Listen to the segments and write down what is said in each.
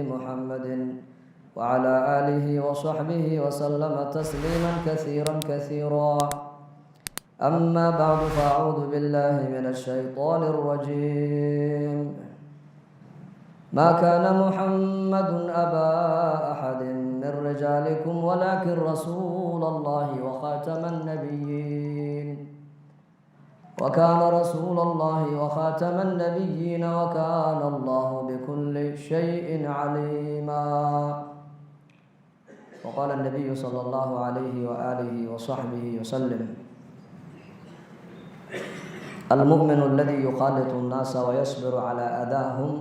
محمد وعلى آله وصحبه وسلم تسليما كثيرا أما بعد فأعوذ بالله من الشيطان الرجيم ما كان محمد أبا أحد من رجالكم ولكن رسول الله وخاتم النبيين وكان رسول الله وخاتم النبيين وكان الله بكل شيء عليما. وقال النبي صلى الله عليه وآله وصحبه وسلم المؤمن الذي يخالط الناس ويصبر على أذاهم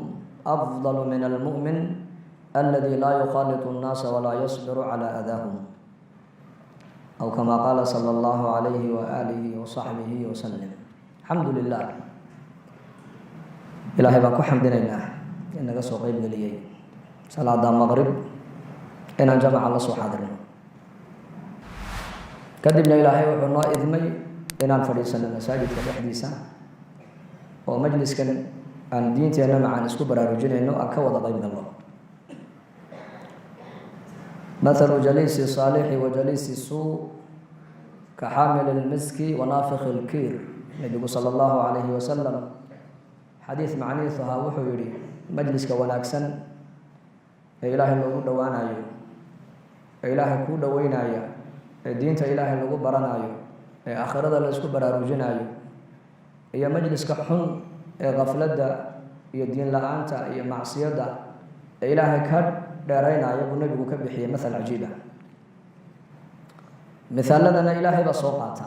أفضل من المؤمن الذي لا يخالط الناس ولا يصبر على أذاهم أو كما قال صلى الله عليه وآله وصحبه وسلم. الحمد لله إلهي baan ku xamdinaynaa in naga soo qeyb geliyey salaada maqrib inaan jamaca la soo xaadirno kadibna ilaahay wuxuu noo idmay inaan fadhiisano masaajidka dhexdiisa oo majliskan aan diinteena macaan isku baraarujinayno aan ka wada qeyb galno. مثل جليس الصالح وجليس السوء كحامل المسك ونافخ الكير. nabigu sala allahu calayhi wasalam xadiid macnihiisu ahaa wuxuu yidhi majliska wanaagsan ee ilaahay loogu dhowaanayo ee ilaahay kuu dhoweynaya ee diinta ilaahay lagu baranayo ee aakhirada la isku baraarujinayo iyo majliska xun ee kafladda iyo diin la-aanta iyo macsiyadda ee ilaahay ka dheeraynaya buu nebigu ka bixiyey mathal cajiiba. misaaladana ilaahay baa soo qaata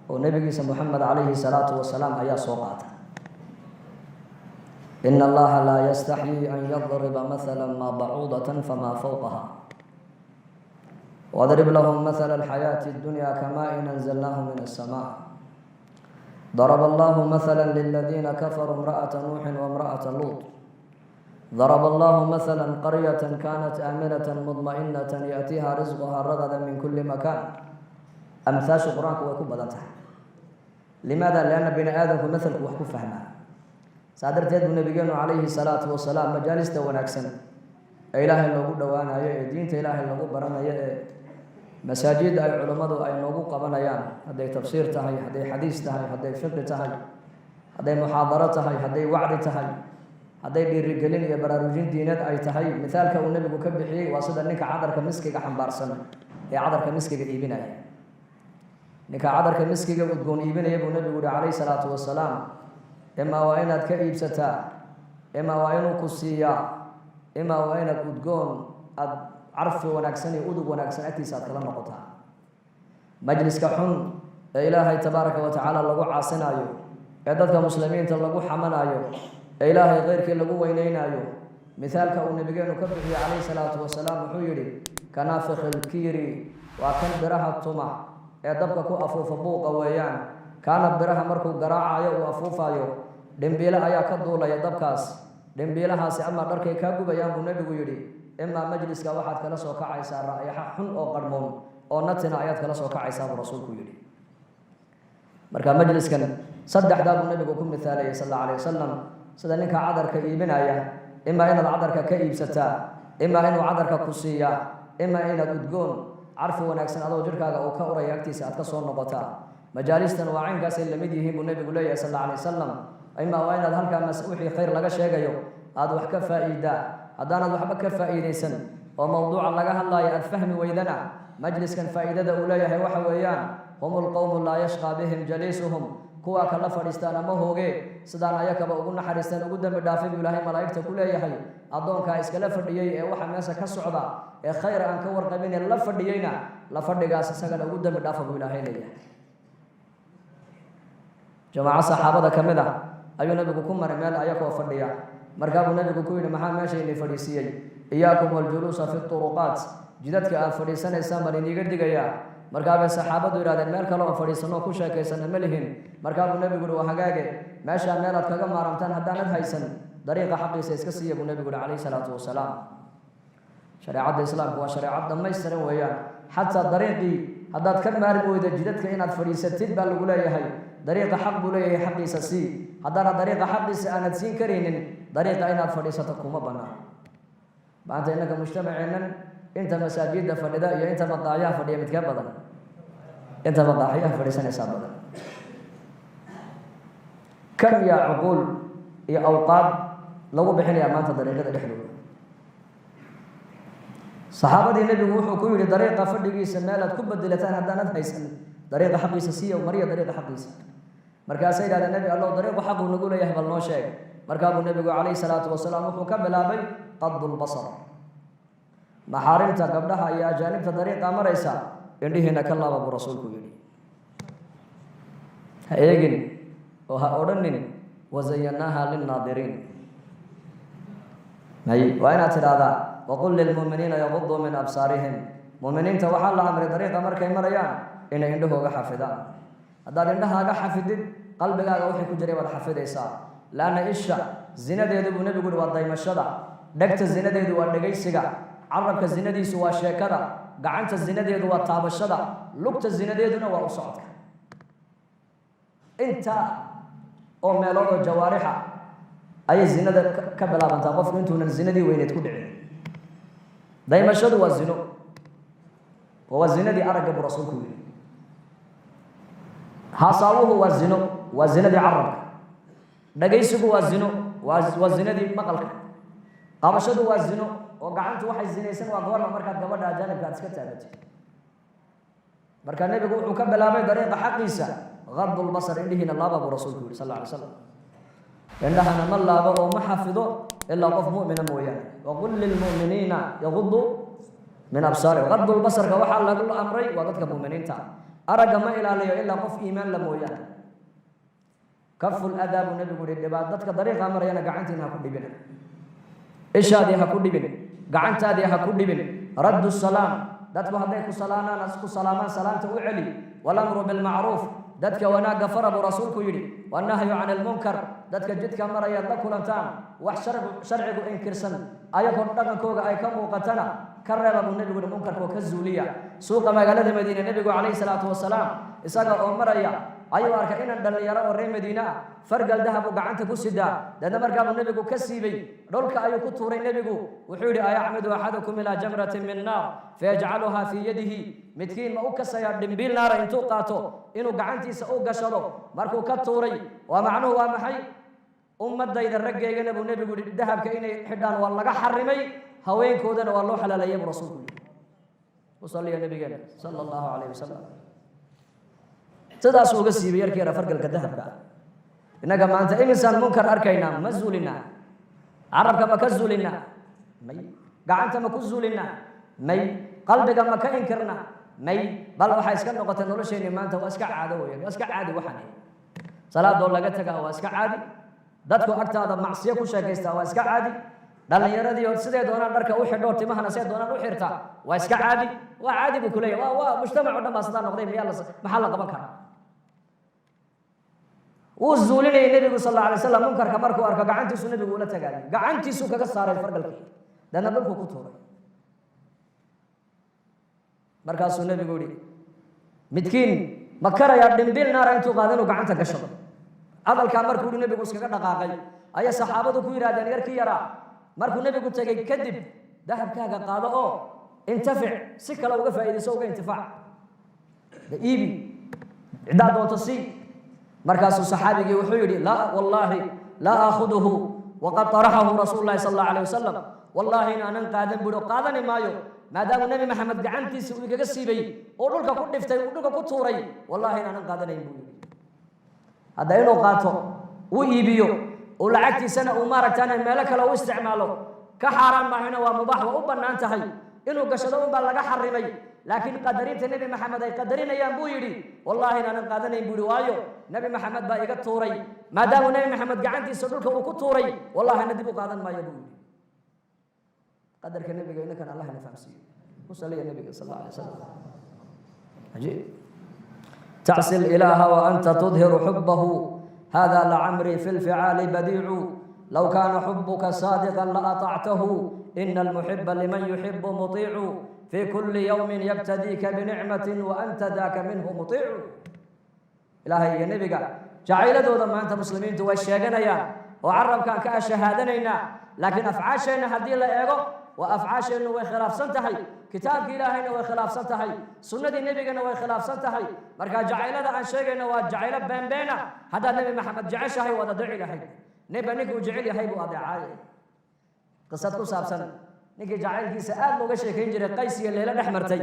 oo nabigiisa Muhammad calayhi salaatu wasalaam ayaa soo qaata. إن الله لا يستحيي أن يضرب مثلا ما بعوضة فما فوقها واضرب لهم مثل الحياة الدنيا كماء أنزلناه من السماء ضرب الله مثلا للذين كفروا امرأة نوح وامرأة لوط ضرب الله مثلا قرية كانت آمنة مطمئنة يأتيها رزقها رغدا من كل مكان. أمثال القرآن كوكب بدنتها. لماذا؟ لأن بني آدم مثل وحكو فهمها. سادرتيد النبي عليه الصلاة والسلام مجالس ونكسن إله اللغو دوانا دينت إله اللغو برنا مساجد أي علماء أي اللغو قبنا هذا تفسير تهي هذا حديث تهي هذا فقه تهي هذا محاضرة تهي هذا وعد تهي هذا الرجالين يبررجين دينات أي تهي مثال كون النبي كبحي وصد أنك عذر كمسكك حنبارسن يا عذر كمسكك إيبنا ninka cadarka miskiga udgoon iibinaya buu nabigu yidhi calayhi salaatu wasalaam imaa waa inaad ka iibsataa imaa waa inuu ku siiyaa imaa waa inaad udgoon aad carfi wanaagsan iyo udug wanaagsan agtiisa aad kala noqotaa. majliska xun ee ilaahay tabaaraka wa tacaala lagu caasinayo ee dadka muslimiinta lagu xamanayo ee ilaahay keyrkii lagu weyneynayo mithaalka uu nabigeenu ka bixiyey calayhi salaatu wasalaam wuxuu yidhi kanaafikhi lkiiri waa kan biraha tuma ee dabka ku afuufa buuqa weeyaan. kaana biraha markuu garaacayo uu afuufayo dhimbiile ayaa ka duulaya dabkaas. dhimbiilahaasi ama dharkay kaa gubayaan buu nebigu yidhi imaa majliska waxaad kala soo kacaysaa raayaxa xun oo qarhmoon oo natina ayaad kala soo kacaysaa buu rasuulku yidhi. marka majliskan saddexdaa buu nebigu ku mithaalayay sal alla alayh wasalam sida ninka cadarka iibinaya imaa inaad cadarka ka iibsataa imaa inuu cadarka ku siiyaa imaa inaad udgoon carfi wanaagsan adoo jirkaaga uu ka uraya agtiisa aad ka soo noqotaa. majaalistan waa caynkaasay lamid yihiin buu nebigu leeyahay sal alla alay wasalam. imaa waa inaad halkaa wixii khayr laga sheegayo aada wax ka faa'iidaa. haddaanaad waxba ka faa'iidaysan oo mawduuca laga hadlaayo aad fahmi weydana majliskan faa'iidada uu leeyahay waxa weeyaan hum lqowmu laa yashqaa bihim jaliisuhum kuwaa kala fadhiistaan ama hooge sidaan ayakaba ugu naxariistaan ugu dembi dhaafay buu ilaahay malaa'igta ku leeyahay. addoonkaa iskala fadhiyey ee waxa meesha ka socda ee khayr aan ka warqabin ee la fadhiyeyna la fadhigaas isagana ugu dembi dhaafa buu ilaahay leeyahay. jamaaco saxaabada ka mid ah ayuu nabigu ku maray meel ayakoo fadhiya. markaa buu nabigu ku yidhi maxaa meesha ini fadhiisiiyey iyaakum waljuluusa fi turuqaat jidadka aad fadhiisanaysaan baan iniiga digayaa. markaa bay saxaabadu yidhahdeen meel kale oo fadhiisanoo ku sheekaysana ma lihin. markaa buu nebigu yihi waa hagaage meeshaa meel aad kaga maarantaan haddaanad haysan dariiqa xaqiisa iska siiya buu nebigu yihi calayhi salaatu wasalaam. shareecadda islaamku waa shareecad dhammaystiran weeyaan. xataa dariiqii haddaad ka maarmi weyda jidadka inaad fadhiisatid baa lagu leeyahay dariiqa xaq buu leeyahay xaqiisa sii. haddaana dariiqa xaqiisa aanad siin karaynin dariiqa inaad fadhiisato kuma bannaan. maanta innaga mujtamaceennan inta masaajidda fadhida iyo inta maqaayaha fadhiya midkee badan inta maqaayaha fadhiisanaysaa badan kan yaa cuquul iyo awqaad lagu bixinayaa maanta dariiqada dhexdooda saxaabadii nebigu wuxuu ku yidhi dariiqa fadhigiisa meelaad ku bedelataan haddaanad haysan dariiqa xaqiisa siiya mariya dariiqa xaqiisa markaasay yidhahdeen nebi allow dariiqu xaquu nagu leeyahay bal noo sheeg markaa buu nebigu calayhi salaatu wasalaam wuxuu ka bilaabay qadu lbasar maxaarimta gabdhaha iyo ajaanibta dariiqa maraysa indhihiina ka laaba buu rasuulku yidhi ha eegin oo ha odhanin wazayannaaha lilnaadiriin waa inaad tidhaahdaa waqul lilmu'miniina yaguduu min absaarihim mu'miniinta waxaa la amray dariiqa markay marayaan inay indhahooga xafidaan haddaad indhahaaga xafidid qalbigaaga wixii ku jiray baad xafidaysaa laanna isha zinadeedu buu nebigu uhi waa daymashada dhegta zinadeedu waa dhegaysiga carabka zinadiisu waa sheekada gacanta zinadeedu waa taabashada lugta zinadeeduna waa u socodka intaa oo meeloodoo jawaarixa ayay zinada ka bilaabantaa qofku intuunan zinadii weyneed ku dhicin daymashadu waa zino oo waa zinadii aragga buu rasuulku yidhi haasaawuhu waa zino waa zinadii carabka dhagaysigu waa zino waa zinadii maqalka qabashadu waa zino oo gacantu waxay zinaysan waa goorma markaad gabadha ajaanibka aad iska taagatay marka nebigu wuxuu ka bilaabay dariiqa xaqiisa gadu lbasar indhihiina laaba buu rasuulku yidhi sal lla alay slam indhahana ma laabo oo ma xafido ilaa qof mu'mina mooyaane waqul lilmu'miniina yaguduu min absaarihim gadu lbasarka waxaa lagu amray waa dadka mu'miniinta aragga ma ilaaliyo ilaa qof iimaan la mooyaane kafu ladaa buu nebigu yihi dhibaat dadka dariiqa marayana gacantiina ha ku dhibin ishaadii ha ku dhibin gacantaadii ha ku dhibin raddu salaam dadku hadday ku salaamaan salaamta u celi walamru bilmacruuf dadka wanaagga fara buu rasuulku yidhi wannahyu can ilmunkar dadka jidka marayaad la kulantaan wax sharcigu inkirsan ayagoo dhaqankooga ay ka muuqatana ka reeba buu nebigu yihi munkarkoo ka zuuliya suuqa magaalada madiine nebigu calayhi salaatu wasalaam isaga oo maraya ayuu arkay inan dhallinyaro oo reer madiine ah fargal dahabuu gacanta ku sidaa deedna markaabuu nebigu ka siibay dhulka ayuu ku tuuray nebigu wuxuu yidhi ayacmidu axadukum ilaa jamratin min naar fayajcaluhaa fii yadihi midkiin ma u kasayaa dhimbiil naara intuu qaato inuu gacantiisa u gashado markuu ka tuuray waa macnuhu waa maxay ummadayda raggeygana buu nebigu yihi dahabka inay xidhaan waa laga xarimay haweenkoodana waa loo xalaalayay buu rasuulku yidhi u salliya nabigeena sala allahu calayhi wasalam sidaasuu uga siibay yarkii yara fargalka dahabka innaga maanta imisaan munkar arkaynaa ma zuulinaa carabka ma ka zuulinaa may gacanta ma ku zuulinaa may qalbiga ma ka inkirnaa may bal waxay iska noqotay nolosheenii maanta waa iska caado weeyaan waa iska caadi waxaan salaadoo laga tagaa waa iska caadi dadku agtaada macsiyo ku sheekaystaa waa iska caadi dhallinyaradii sidee doonaan dharka u xidho timahana sidee doonaan u xirtaa waa iska caadi waa caadi buu ku leeyahay waa mujtamac oo dhan baa sidaa noqday maxaa la qaban karaa wuu zuulinayay nebigu sal alla alay slam munkarka markuu arko gacantiisu nebigu ula tagaayay gacantiisuu kaga saaray fargalkii dana dhulkuu ku tuuray markaasuu nebigu yihi midkiin ma karayaa dhimbil naara intuu qaada inuu gacanta gashado hadalkaa markuu yihi nebigu iskaga dhaqaaqay ayay saxaabadu ku yidhahdeen yarkii yaraa markuu nebigu tegey kadib dahabkaaga qaado oo intafic si kale uga faa'iidayso uga intifaac iibi ciddaa doonto sii markaasuu saxaabigii wuxuu yidhi laa wallaahi laa aakhuduhu waqad taraxahu rasuulu llahi sal allahu alayh wasalam wallaahi inaanan qaadan buhi oo qaadani maayo maadaamuu nebi maxamed gacantiisa uu igaga siibay oo dhulka ku dhiftay uu dhulka ku tuuray wallaahi inaanan qaadanayn buu yidhi hadda inuu qaato uu iibiyo uu lacagtiisana uu maaragtaan meelo kale u isticmaalo ka xaaraan maahina waa mubaax waa u bannaan tahay inuu gashado unbaa laga xarimay laakiin qadarinta nebi maxamed ay qadarinayaan buu yidhi wallaahi inaanan qaadanayn buu yidhi waayo nebi maxamed baa iga tuuray maadaamuu nebi maxamed gacantiisa dhulka uu ku tuuray wallahina dib u qaadan maayo buu yidhi qadarka nebiga inankan allah ina fahamsiiyo ku saliya nebiga sal alla alay wasalam cajiib تعصي الإله وأنت تظهر حبه هذا لعمري في الفعال بديع لو كان حبك صادقا لأطعته إن المحب لمن يحب مطيع في كل يوم يبتديك بنعمة وأنت ذاك منه مطيع إلهي يا نبي جعيلة ما أنت مسلمين توشيغنا يا وعرب كان كأشهادنا لكن أفعاشنا هذه لا إيغو وأفعاشنا وخلاف سنتهي كتاب إلهنا وخلاف سنتهي سنة النبي وخلاف سنتهي مركا جعيلة عن شيءنا وجعيلة بين هذا النبي محمد جعشه وهذا دعي له نبى نكو جعلي هاي بوضعاي قصة كوساب سنة نكي جعل كي سأل لو شيء كينجر قيس الليلة نحمرتي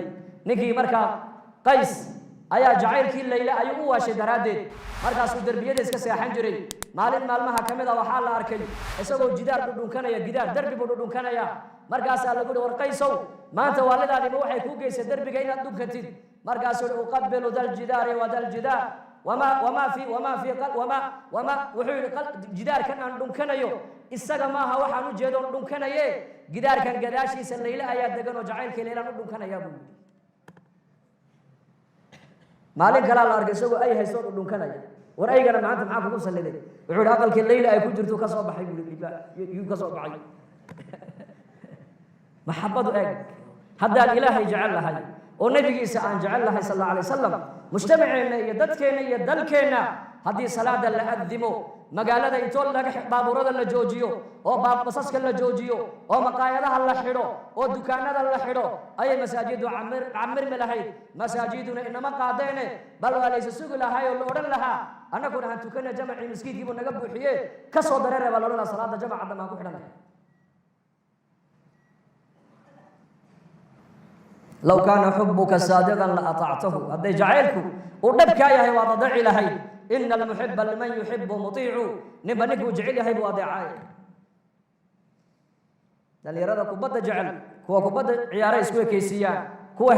نكي مركا قيس أيا جعل كي الليلة أيوه واش درادي مركا سودر بيد إسكا سيحنجري مالين مالمها كمدا وحال أركي إسقو جدار بدون كنا يا جدار درب بدون كنا يا مركا سأل لقول ورقيسو ما أنت والد علي بوحي كوكي سدر بجينا دوب كتير مركا سأل أقبل ذا الجدار وذا الجدار وما في وحول جدار كان عندهم كنا يو إسقى ما هو حنو جدون عندهم كنا يه جدار كان قداشي سليلة أياد دكانو جعل كليلا عندهم كنا يا بول مالك كلا الله أرجع سووا أي هيسون عندهم كنا يه ورأي كنا معهم معاكم كم سليلة وحول أقل كليلا أي كجرتو كسب حي يكسب حي محبته أج هذا الإله يجعل لها والنبي عيسى أن جعل لها صلى الله عليه وسلم مجتمعنا يددكنا يدلكنا هذه صلاة اللي أذموا مقالة يتول لك بابورة اللي جوجيو أو باب بصصك اللي جوجيو أو مقايلة اللي حلو أو دكانة اللي حلو أي مساجد عمر ملهي مساجدنا إنما قادين بل وليس سوق لها يقولون لها أنا كنا هنتكلم جمع مسجد يبون نجبوا حيه كسر درر ولا صلاة جمع عندما كنا لو كان حبك صادقا لأطعته هذا جعلكم ودبك يا وضع لهي إن المحب لمن يحب مطيع نبنك وجعل هي بوضعاي اللي يراد كوبد جعل كوبد عيار اسكو كيسيان كو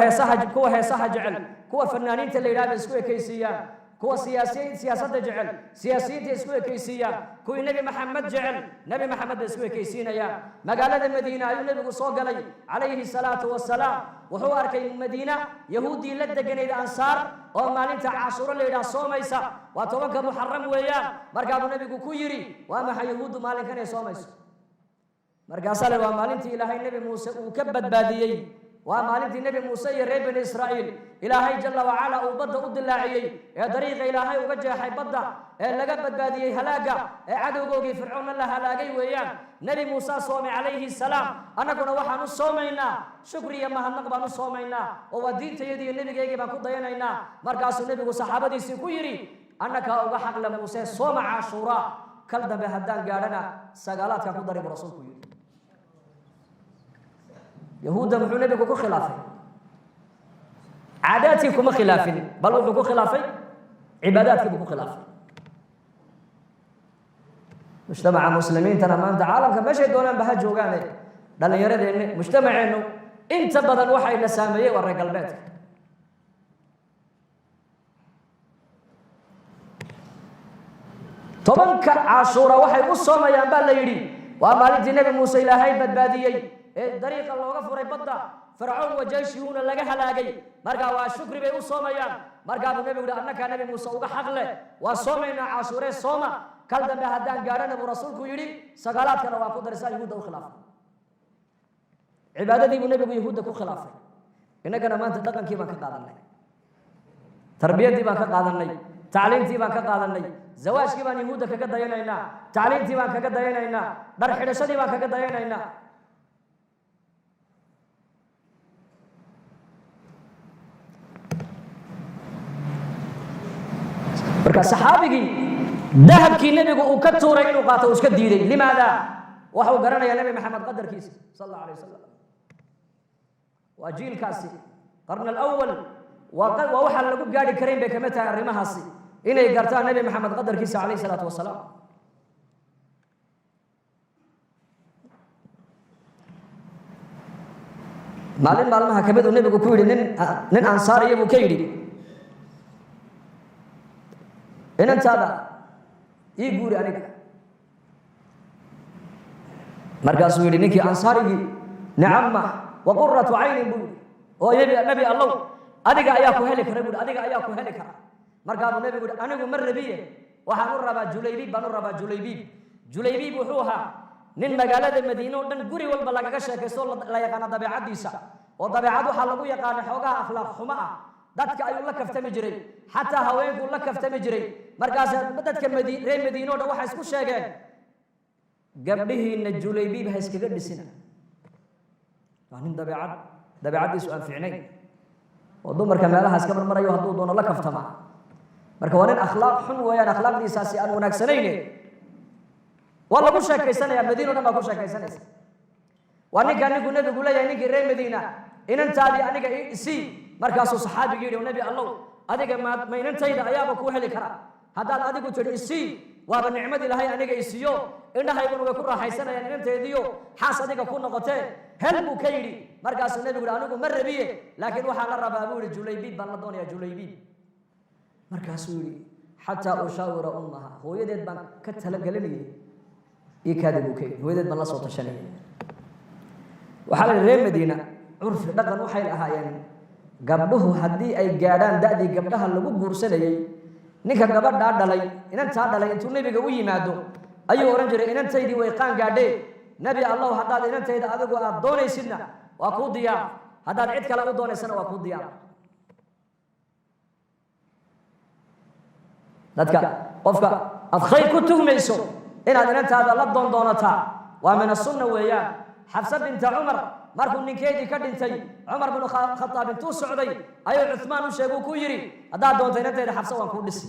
هي صح جعل كو فنانين اللي يراد اسكو كيسيان كو سياسة جعل سياسيين اسكو كيسيان كو نبي محمد جعل نبي محمد اسكو كيسينا يا مقالة المدينة النبي صلى عليه الصلاة والسلام وهو أركي المدينة يهودي لدقن إلى أنصار وما ننتع عاشور اللي إلى صوميسا وتوانك محرم وياه مرقاب النبي كويري وما يهود مالك كان يصوميسا مرقاب صلى وما ننتي إلى هاي النبي موسى وكبت باديي وما ننتي النبي موسى يريب بن إسرائيل إلى هاي جل وعلا وبدأ قد اللاعيي يا طريق إلى هاي وبجه حي بدأ لقبت باديي هلاقة عدو قوقي فرعون الله هلاقي وياه نبي موسى صومي عليه السلام أنا كنا وحنا صومينا شكريا ما هنقبل صومينا ودين تيدي النبي جاي ما كنت يناينا مركز النبي وصحابتي سكويري أنك أوجا حق لموسى صوم عاشوراء كل ده بهدان قالنا سجالات كقول ضرب رسول كويري يهودا محو نبي كوكو خلافي عاداتكم خلافي بل وحكو خلافي عباداتكم كوكو خلافي مجتمع مسلمين ترى ما انت عالم كمشي دونان بها جوغاني دل يرد ان مجتمع انه انت بدل وحي لساميه ورا قلبك طبنك عاشوراء وحي وصوميان با لا يري ومالنتي نبي موسى الهي بدباديي طريق الله غفر بدا فرعون وجيشه لغا هلاغي marka waa shukri bay u soomayaan marka uu nabigu annaka nabi Muuse uga xaq leh waa soomayna caashure sooma kal dambe hadaan gaarana buu rasuulku yiri sagaalaadkana waa ku darsan yahuuda u khilaaf cibaadadii buu nabigu yahuuda ku khilaafay inagana maanta dhaqankii baan ka qaadanay tarbiyadii baan ka qaadanay tacliintii baan ka qaadanay zawaajkii baan yahuuda kaga dayanaynaa tacliintii baan kaga dayanaynaa dhar xidhashadii baan kaga dayanaynaa marka saxaabigi dahabkii nabigu uu ka tuuray inuu qaato iska diiday limaada waxa uu garanayaa nabi maxamed qadarkiisa sallallahu alayhi wasallam wajiilkaasi qarn al-awwal wa waxa lagu gaari kareen bay kamid tahay arimahaasi inay gartaan nabi maxamed qadarkiisa alayhi salatu wasalaam maalin maalmaha kamid uu nabigu ku yiri nin ansaariye buu ka yiri inantaada ii guuri aniga markaasuu yidhi ninkii ansaarigii nicama wa quratu caynin buu yidhi oo nabi allow adiga ayaa ku heli kara buuhi adiga ayaa ku heli kara markaasuu nabigu yidhi anigu ma rabiye waxaan u rabaa julaybiib baan u rabaa julaybiib wuxuu ahaa nin magaalada madiine oo dhan guri walba lagaga sheekaysto la yaqaana dabeecadiisa oo dabeecad waxaa lagu yaqaana xoogaha akhlaaq xumo ah dadka ayuu la kaftami jiray xataa haweenku la kaftami jiray markaas dadka reer madiine oo dhan waxay isku sheegeen gabdhihiina julaybiib ha iskaga dhisina nin dabeecadiisu aan fiicnayn oo dumarka meelahaas ka marmarayo hadduu doono la kaftama marka waa nin akhlaaq xun weeyaan akhlaaqdiisaasi aan wanaagsanayne waa lagu sheekaysanaya madiina dhan baa ku sheekaysanaysa waa ninkaa ninkuu nebigu leeyahay ninkii reer madiina inantaadii aniga isii markaasuu saxaabigii yidhi nebi allow adiga ma inantayda ayaaba kuu heli kara haddaad adigu tidhi isii waaba nicmad ilaahay aniga isiiyo indhahayguna way ku raaxaysanayaan inanteediyo xaas adiga ku noqotee hel buu ka yidhi markaasuu nebigu yidhi anigu ma rabiye laakiin waxaa la rabaa buu yidhi julaybiib baan la doonayaa julaybiib markaasuu yidhi xataa ushaawira ummaha hooyadeed baan ka talagelinayay ii kaadi buu ka yidhi hooyadeed baan la soo tashanayay waxaa la yidhi reer madiina curfi dhaqan waxay lahaayeen gabdhuhu haddii ay gaadhaan da'dii gabdhaha lagu guursanayey ninka gabadhaa dhalay inantaa dhalay intuu nebiga u yimaado ayuu odhan jiray inantaydii way qaan gaadhee nebi allow haddaad inantayda adigu aad doonaysidna waa kuu diyaar haddaad cid kale u doonaysana waa kuu diyaar dadka qofka aad khayr ku tuhmayso inaad inantaada la doondoonataa waa min asunna weeyaan xabsa binta cumar markuu ninkeedii ka dhintay cumar binu khataab intuu socday ayuu cusmaan u sheegay ku yidhi haddaad doonto inantayda xabsa waan kuu dhisi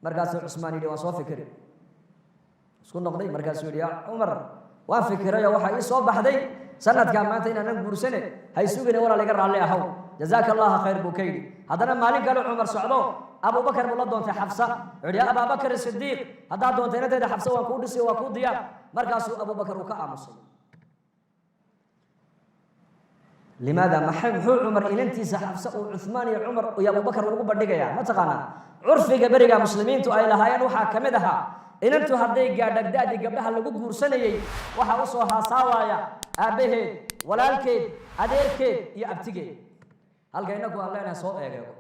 markaasuu cusmaan yidhi waan soo fikiri isku noqday markaasuu yidhi yaa cumar waan fikirayo waxaa ii soo baxday sanadkaa maanta inaanan guursane hay sugine walaal iga raalli ahow jazaaka allaha khayr buu ka yidhi haddana maalin kale cumar socdo abubakar buu la doontay xabsa wuxuu yidhi yaa abaabakar sidiiq haddaad doonto inantayda xabsa waan kuu dhisi waa kuu diyaar markaasuu abubakar uu ka aamusay limaada muxuu cumar inantiisa xabsa uu cuthmaan iyo cumar iyo abubakar ugu bandhigayaa ma taqaanaa curfiga beriga muslimiintu ay lahaayeen waxaa ka mid ahaa inantu hadday gaadhag da'dii gabdhaha lagu guursanayey waxaa u soo haasaawaaya aabbaheed walaalkeed adeerkeed iyo abtigeed halka inaku aan leenahay soo eegeego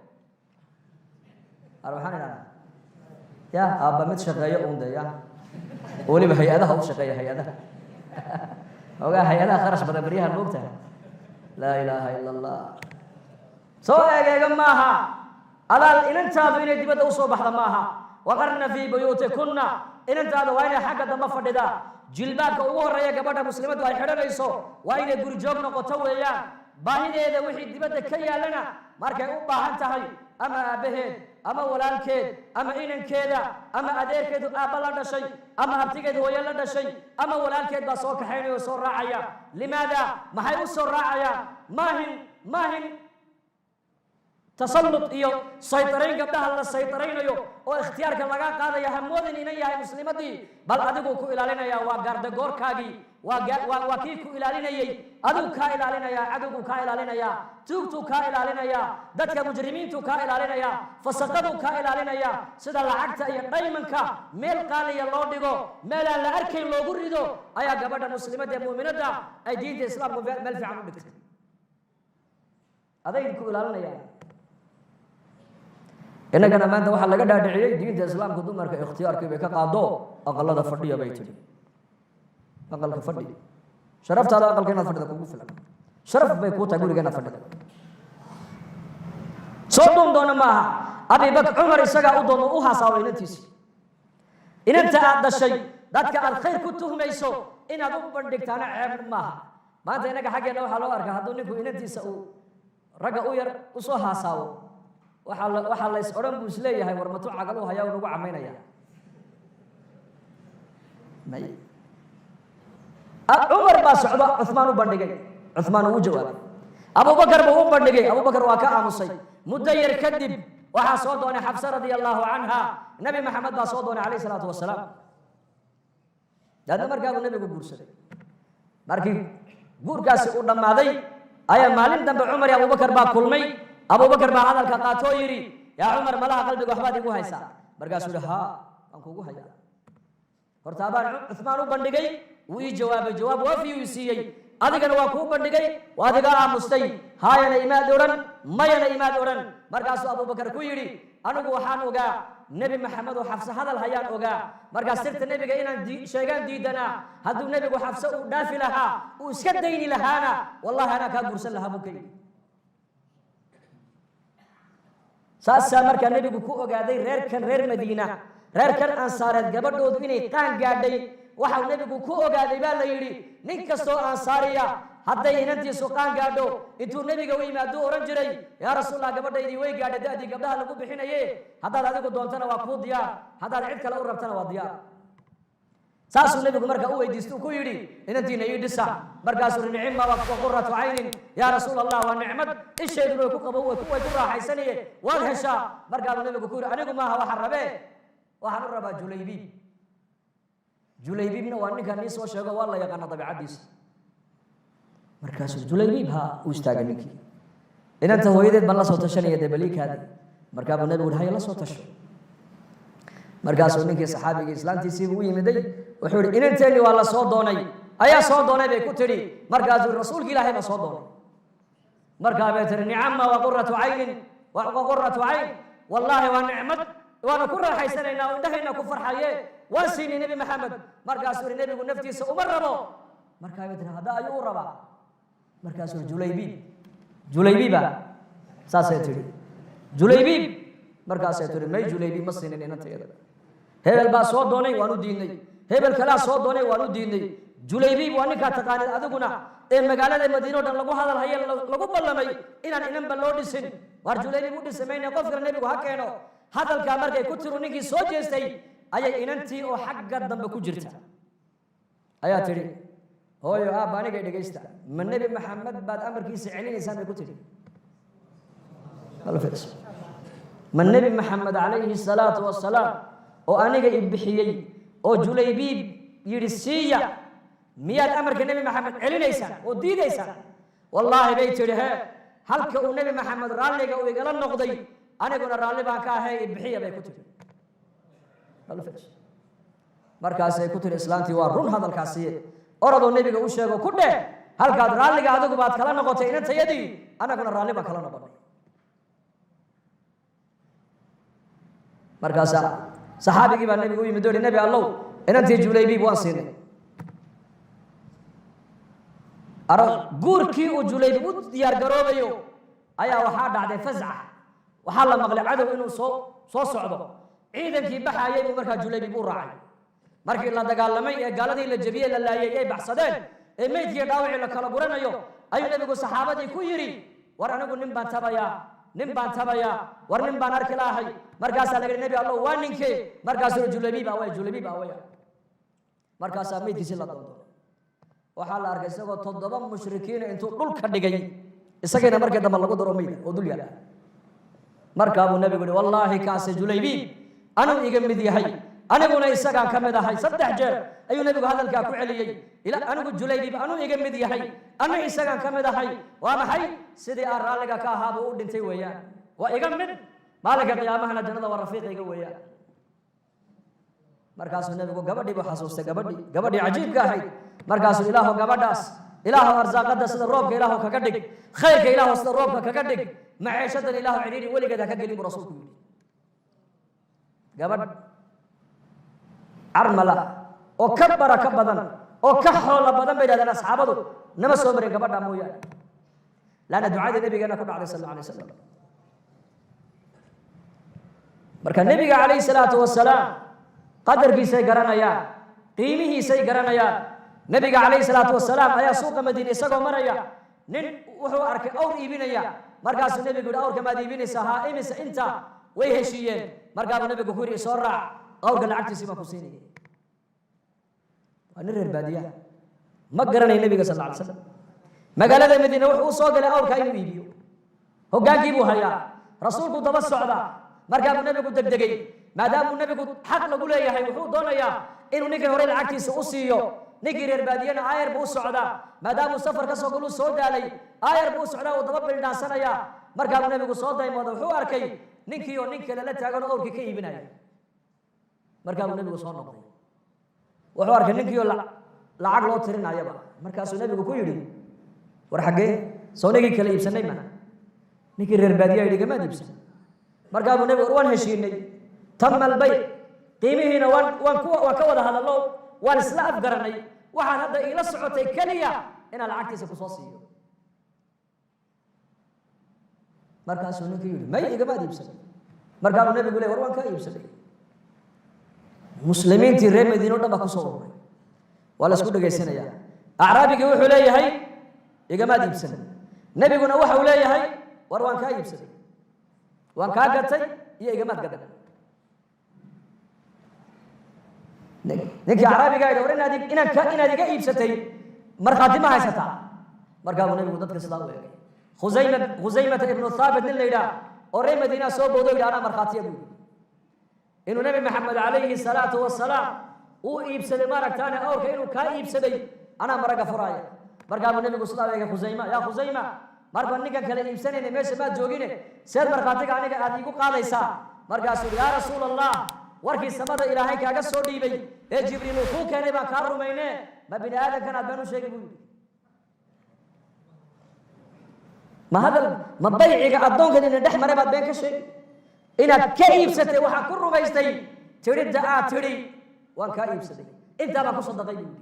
waxaan idhahdaa ya aabba mid shaqeeyo uunde ya weliba hay-adaha u shaqeeya hay-adaha ogaa hay-adaha kharash badan baryahan moogtaha laa ilaaha ila allah soo eegeega maaha adaal inantaadu inay dibadda usoo baxda maaha waqarna fii buyuutikunna inantaada waa inay xagga dambe fadhidaa jilbaabka ugu horreeya gabadha muslimaddu ay xidhanayso waa inay gurijoog noqoto weeyaan baahideeda wixii dibadda ka yaallana markay u baahan tahay ama aabbaheed ama walaalkeed ama inankeeda ama adeerkeedu aabba la dhashay ama abtigeed hooye la dhashay ama walaalkeed baa soo kaxaynaya oo soo raacaya limaada maxay u soo raacayaan maahin tasallut iyo saytarayn gabdhaha la saytaraynayo oo ikhtiyaarka laga qaadaya hamoodin inan yahay muslimadii bal adiguu ku ilaalinaya waa gaardagoorkaagii waa kii ku ilaalinayey adigu kaa ilaalinaya cadowgu kaa ilaalinaya tuugtuu kaa ilaalinaya dadka mujrimiintu kaa ilaalinaya fasaqaduu kaa ilaalinaya sida lacagta iyo dhaymanka meel qaaliya loo dhigo meelaan la arkayn loogu rido ayaa gabadha muslimadda ee muuminadda ay diinta islaamku meel fiican u dhigtay aday ku ilaalinayaan innagana maanta waxaa laga dhaadhiciyey diinta islaamka dumarka ikhtiyaarkii bay ka qaado aqalada fadhiya bay tidhi aqalka fadhi sharaftaada aqalka inaad fadhida kugu filan sharaf bay kuu tahay guriga inaad fadhida soo doon doona maaha abibakr cumar isagaa u doono u haasaaway inantiisi inanta aad dhashay dadka aad khayr ku tuhmayso inaad u bandhigtaana ceeb maaha maanta innaga xaggeena waxaa loo arkaa hadduu ninku inantiisa uu ragga u yar usoo haasaawo waxaa lays odhan buu isleeyahay war matu cagalu hayaa nagu camaynaya cumar baa socda cuthmaan u bandhigay cuthmaan uu jawaabay abubakar buu u bandhigay abubakar waa ka aamusay muddo yar kadib waxaa soo doonay xabsa radia allahu canha nabi maxamed baa soo doonay calayh salaatu wasalaam daadna markaabuu nabigu guursaday markii guurkaasi uu dhammaaday ayaa maalin dambe cumar iyo abubakar baa kulmay abubakar baa hadalka qaatoo yidhi yaa cumar malaha qalbiga waxbaad igu haysaa markaasuu yihi haa waan kugu hayaa horta abaan cuthmaan u bandhigay wuu ii jawaabay jawaab waafi uu siiyey adigana waa kuu bandhigay waa adiga aamustay haayana imaad odhan mayana imaad odhan markaasuu abubakar ku yidhi anigu waxaan ogaa nebi maxamed oo xabse hadal hayaan ogaa markaas sirta nebiga inaan sheegaan diidanaa hadduu nebigu xabse uu dhaafi lahaa uu iska dayni lahaana wallahi anaa kaa guursan lahaa buu ka yidhi saasaa markaa nebigu ku ogaaday reerkan reer madiina reerkan ansaareed gabadhoodu inay qaan gaadhay waxau nebigu ku ogaaday baa la yidhi nin kastoo ansaariya hadday inantiisu qaan gaadho intuu nebiga u yimaado oran jiray yaa rasuulallah gabadhaydii way gaadhay da'dii gabdhaha lagu bixinaye haddaad adigu doontana waa kuu diyaar haddaad cid kale u rabtana waa diyaar saasuu nebigu marka u weydiistu ku yidhi inantiina ii dhisa markaasuu nicima wa qurratu caynin yaa rasuulallah waa nicmad isheeduna way ku qabo way ku raaxaysanaye waad heshaa markaasuu nebigu ku yidhi anigu maaha waxaan rabee waxaan u rabaa julaybiib julaybiibna waa ninkan ii soo sheego waa la yaqaana dabiicaddiisa markaasuu julaybiib ha u istaagay ninkii inanta hooyadeed baan la soo tashanaya dee baliikaadi markaabuu nebigu yidhi haya la soo tasho markaasuu ninkii saxaabigii islaantiisiibuu u yimiday wuxuu yidhi inanteennii waa la soo doonay ayaa soo doonay bay ku tidhi markaasuu rasuulki ilaahay baa soo doonay markaa bay tihi nicama wa qurratu caynin wa qurratu cayn wallaahi waa nicmad waana ku raaxaysanaynaa oo indhahayna ku farxaye waan siinay nebi maxamed markaasuu yidhi nebigu naftiisa uma rabo markaa bay tihi hadda ayuu u rabaa markaasuu yidhi julaybiiba saasay tidhi julaybiib markaasay tidhi may julaybiib ma siinin inantayada hebel baa soo doonay waan u diidnay hebel kalaa soo doonay waan u diidnay julaybiib waa ninkaa taqaanid adiguna ee magaalada madiino dhan lagu hadal haye lagu ballamay inaan inanba loo dhisin waar julaybiib u dhisamayne qof kale nebigu ha keeno hadalkaa markay ku tiru ninkii soo jeestay ayay inantii oo xagga dambe ku jirta ayaa tidhi hooyo aabba anigay dhegaysta ma nebi maxamed baad amarkiisa celinaysaan bay ku tidhi ma nebi maxamed calayhi salaatu wasalaam oo aniga i bixiyey oo julaybiib yidhi siiya miyaad amarka nebi maxamed celinaysaan oo diidaysaan wallaahi bay tidhi hee halka uu nebi maxamed raalliga uu igala noqday aniguna raalli baan ka ahay i bixiya bay ku tidhi markaasay ku tidhi islaantii waa run hadalkaasiye orodoo nebiga u sheego ku dheh halkaad raalliga adigu baad kala noqotay inantayadii anaguna raalli baan kala noqonay markaasaa saxaabigii baa nebigu u yimid oo yidhi nebi allow inantii julaybiib waan siinay guurkii uu julaybiib u diyaar garoobayo ayaa waxaa dhacday fasca waxaa la maqlay cadow inuu soo socdo ciidankii baxayay buu markaa julaybiib u raacay markii la dagaalamay ee gaaladii la jebiyey la laayay ay baxsadeen ee meydkii dhaawacii la kala guranayo ayuu nebigu saxaabadii ku yidhi war anigu nin baan tabayaa war nin baan arki lahay markaasaa laga nebi allow waa ninkee markaasuu julaybiib awaya markaasaa meydkiisii la doonto waxaa la arkay isagoo 7 mushrikiina intuu dhulka dhigay isagiina markii dambe lagu daro meyd oo dul yaala markaabuu nebigu yidhi wallaahi kaase julaybiib anuu iga mid yahay aniguna isagaan ka mid ahay 3 jeer ayuu nebigu hadalkaa ku celiyey anigu julaybiib anuu iga mid yahay anu isagaan ka mid ahay waa maxay sidii aan raalliga ka ahaa buu u dhintay weeyaan waa iga mid maalinka qiyaamahana jannada waa rafiiqayga weeyaan markaasuu nebigu gabadhii buu xasuustay gabadhii cajiibka ahayd markaasuu ilaahu gabadhaas ilaahu arsaaqada sida roobka ilaahu kaga dhig khayrka ilaahu sida roobka kaga dhig maciishadan ilaahu cidhiidhi weligeed ha ka gelin buu rasuulku yidhi gabadh carmala oo ka baraka badan oo ka xoolo badan bay yidhahdeen asxaabadu nama soo marin gabadha mooyaane laana ducadii nabigeena ku dhacday sal alla alay wasalam marka nebiga calayhi salaatu wasalaam qadarkiisay garanayaan qiimihiisay garanayaan nebiga calayhi salaatu wasalaam ayaa suuqa madiine isagoo maraya nin wuxuu arkay awr iibinaya markaasuu nebigu yidhi awrka maad iibinaysaa haa imise inta way heshiiyeen markaabuu nebigu ku yidhi soo raac awrka lacagtiisii baan ku siinaya waa nin reer baadiyaha ma garanay nebiga sal alla alay slam magaalada madiine wuxuu u soo galay awrka inuu iibiyo hoggaankii buu hayaa rasuulku daba socda markaabuu nebigu degdegay maadaamuu nebigu xaq lagu leeyahay wuxuu doonayaa inuu ninkii hore lacagtiisa u siiyo ninkii reer baadiyana aayar buu u socdaa maadaamuu safar ka soo galuu soo daalay aayar buu u socdaa uu daba bildhaansanayaa markaabuu nebigu soo daymooda wuxuu arkay ninkii oo nin kale la taaganoo awrkii ka iibinaya markaabuu nebigu soo noqday wuxuu arkay ninkii oo lacag loo tirinayaba markaasuu nebigu ku yidhi war xaggee soo nigii kale iibsanay ma ninkii reer baadiyaa yidhi gamaad iibsan markaabuu nebigu waan heshiinay tama albayc qiimihiina waan ka wada hadallo waan isla afgaranay waxaan hadda iila socotay keliya inaan lacagtiisa ku soo siiyo markaasuu ninkii yidhi may igamaad iibsanay markaabuu nebigu le war waan kaa iibsanay muslimiintii reer madiine o dhan baa kusoo ururay waa la isku dhegaysanayaa acraabigii wuxuu leeyahay igama iibsan nabiguna waxa uu leeyahay war waan ka iibsaday waan ka gatay iyo igama gadan ninkii carabiga ay dooran inaad iga iibsatay markhaati ma haysataa markaa uu nabigu dadka sidaa u eegay khuzaymata ibnu thaabit nin la yidhaah oo reer madiina soo boodo yidhi anaa markhaatiya buu inuu nabi maxamed calayhi salaatu wasalaam uu iibsaday maaragtaane awrka inuu kaa iibsaday anaa maraga furaaya markaa buu nabigu sidaa u eegay khuzayma yaa khuzayma marba ninkan kale iibsanayna meesha maad joogine seed markhaatiga aniga aad iigu qaadaysaa markaasuu yaa rasuul allah warkii samada ilaahay kaaga soo dhiibay ee jibriil uu kuu keenay baan kaa rumayne ma bini aadamkan aad been u sheegi buu yidhi ma hadal ma bayciga addoonkan ina dhex maray baad been ka sheegi inaad ka iibsatay waxaa ku rumaystay tidhidda aad tidhi waan kaa iibsaday intaa baan ku sadaqay buu yidhi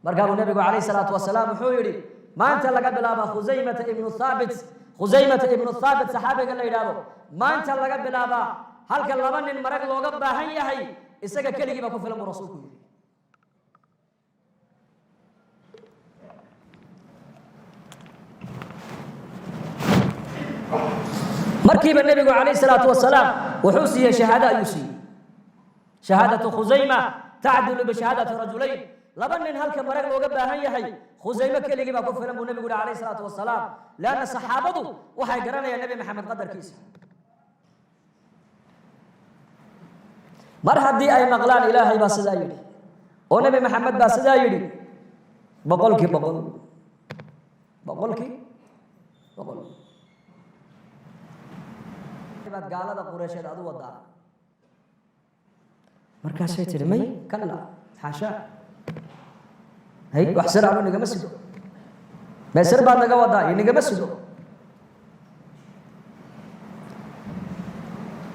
markaa buu nabigu calayhi salaatu wasalaam wuxuu yidhi maanta laga bilaaba khuzaymata ibnu thaabit saxaabiga la yidhaahdo maanta laga bilaabaa halka laba nin marag looga baahan yahay isaga keligii baa ku filan buu rasuulku yidhi markiiba nabigu calayhi salaatu wasalaam wuxuu siiyey shahaado ayuu siiyey shahaadatu khuzayma tacdilu bishahaadati rajulayn laba nin halka marag looga baahan yahay khuzayme keligii baa ku filan buu nabigu yihi calayhi salaatu wasalaam leanna saxaabadu waxay garanayaan nebi maxamed qadarkiisa mar haddii ay maqlaan ilaahay baa sidaa yidhi oo nebi maxamed baa sidaa yidhi boqolkii boqol baad gaalada qureysheed adu wadaa markaasay tihi may kalla xaasha hay wax sir anu nigama sido meesir baad naga wadaa iyo nigama sido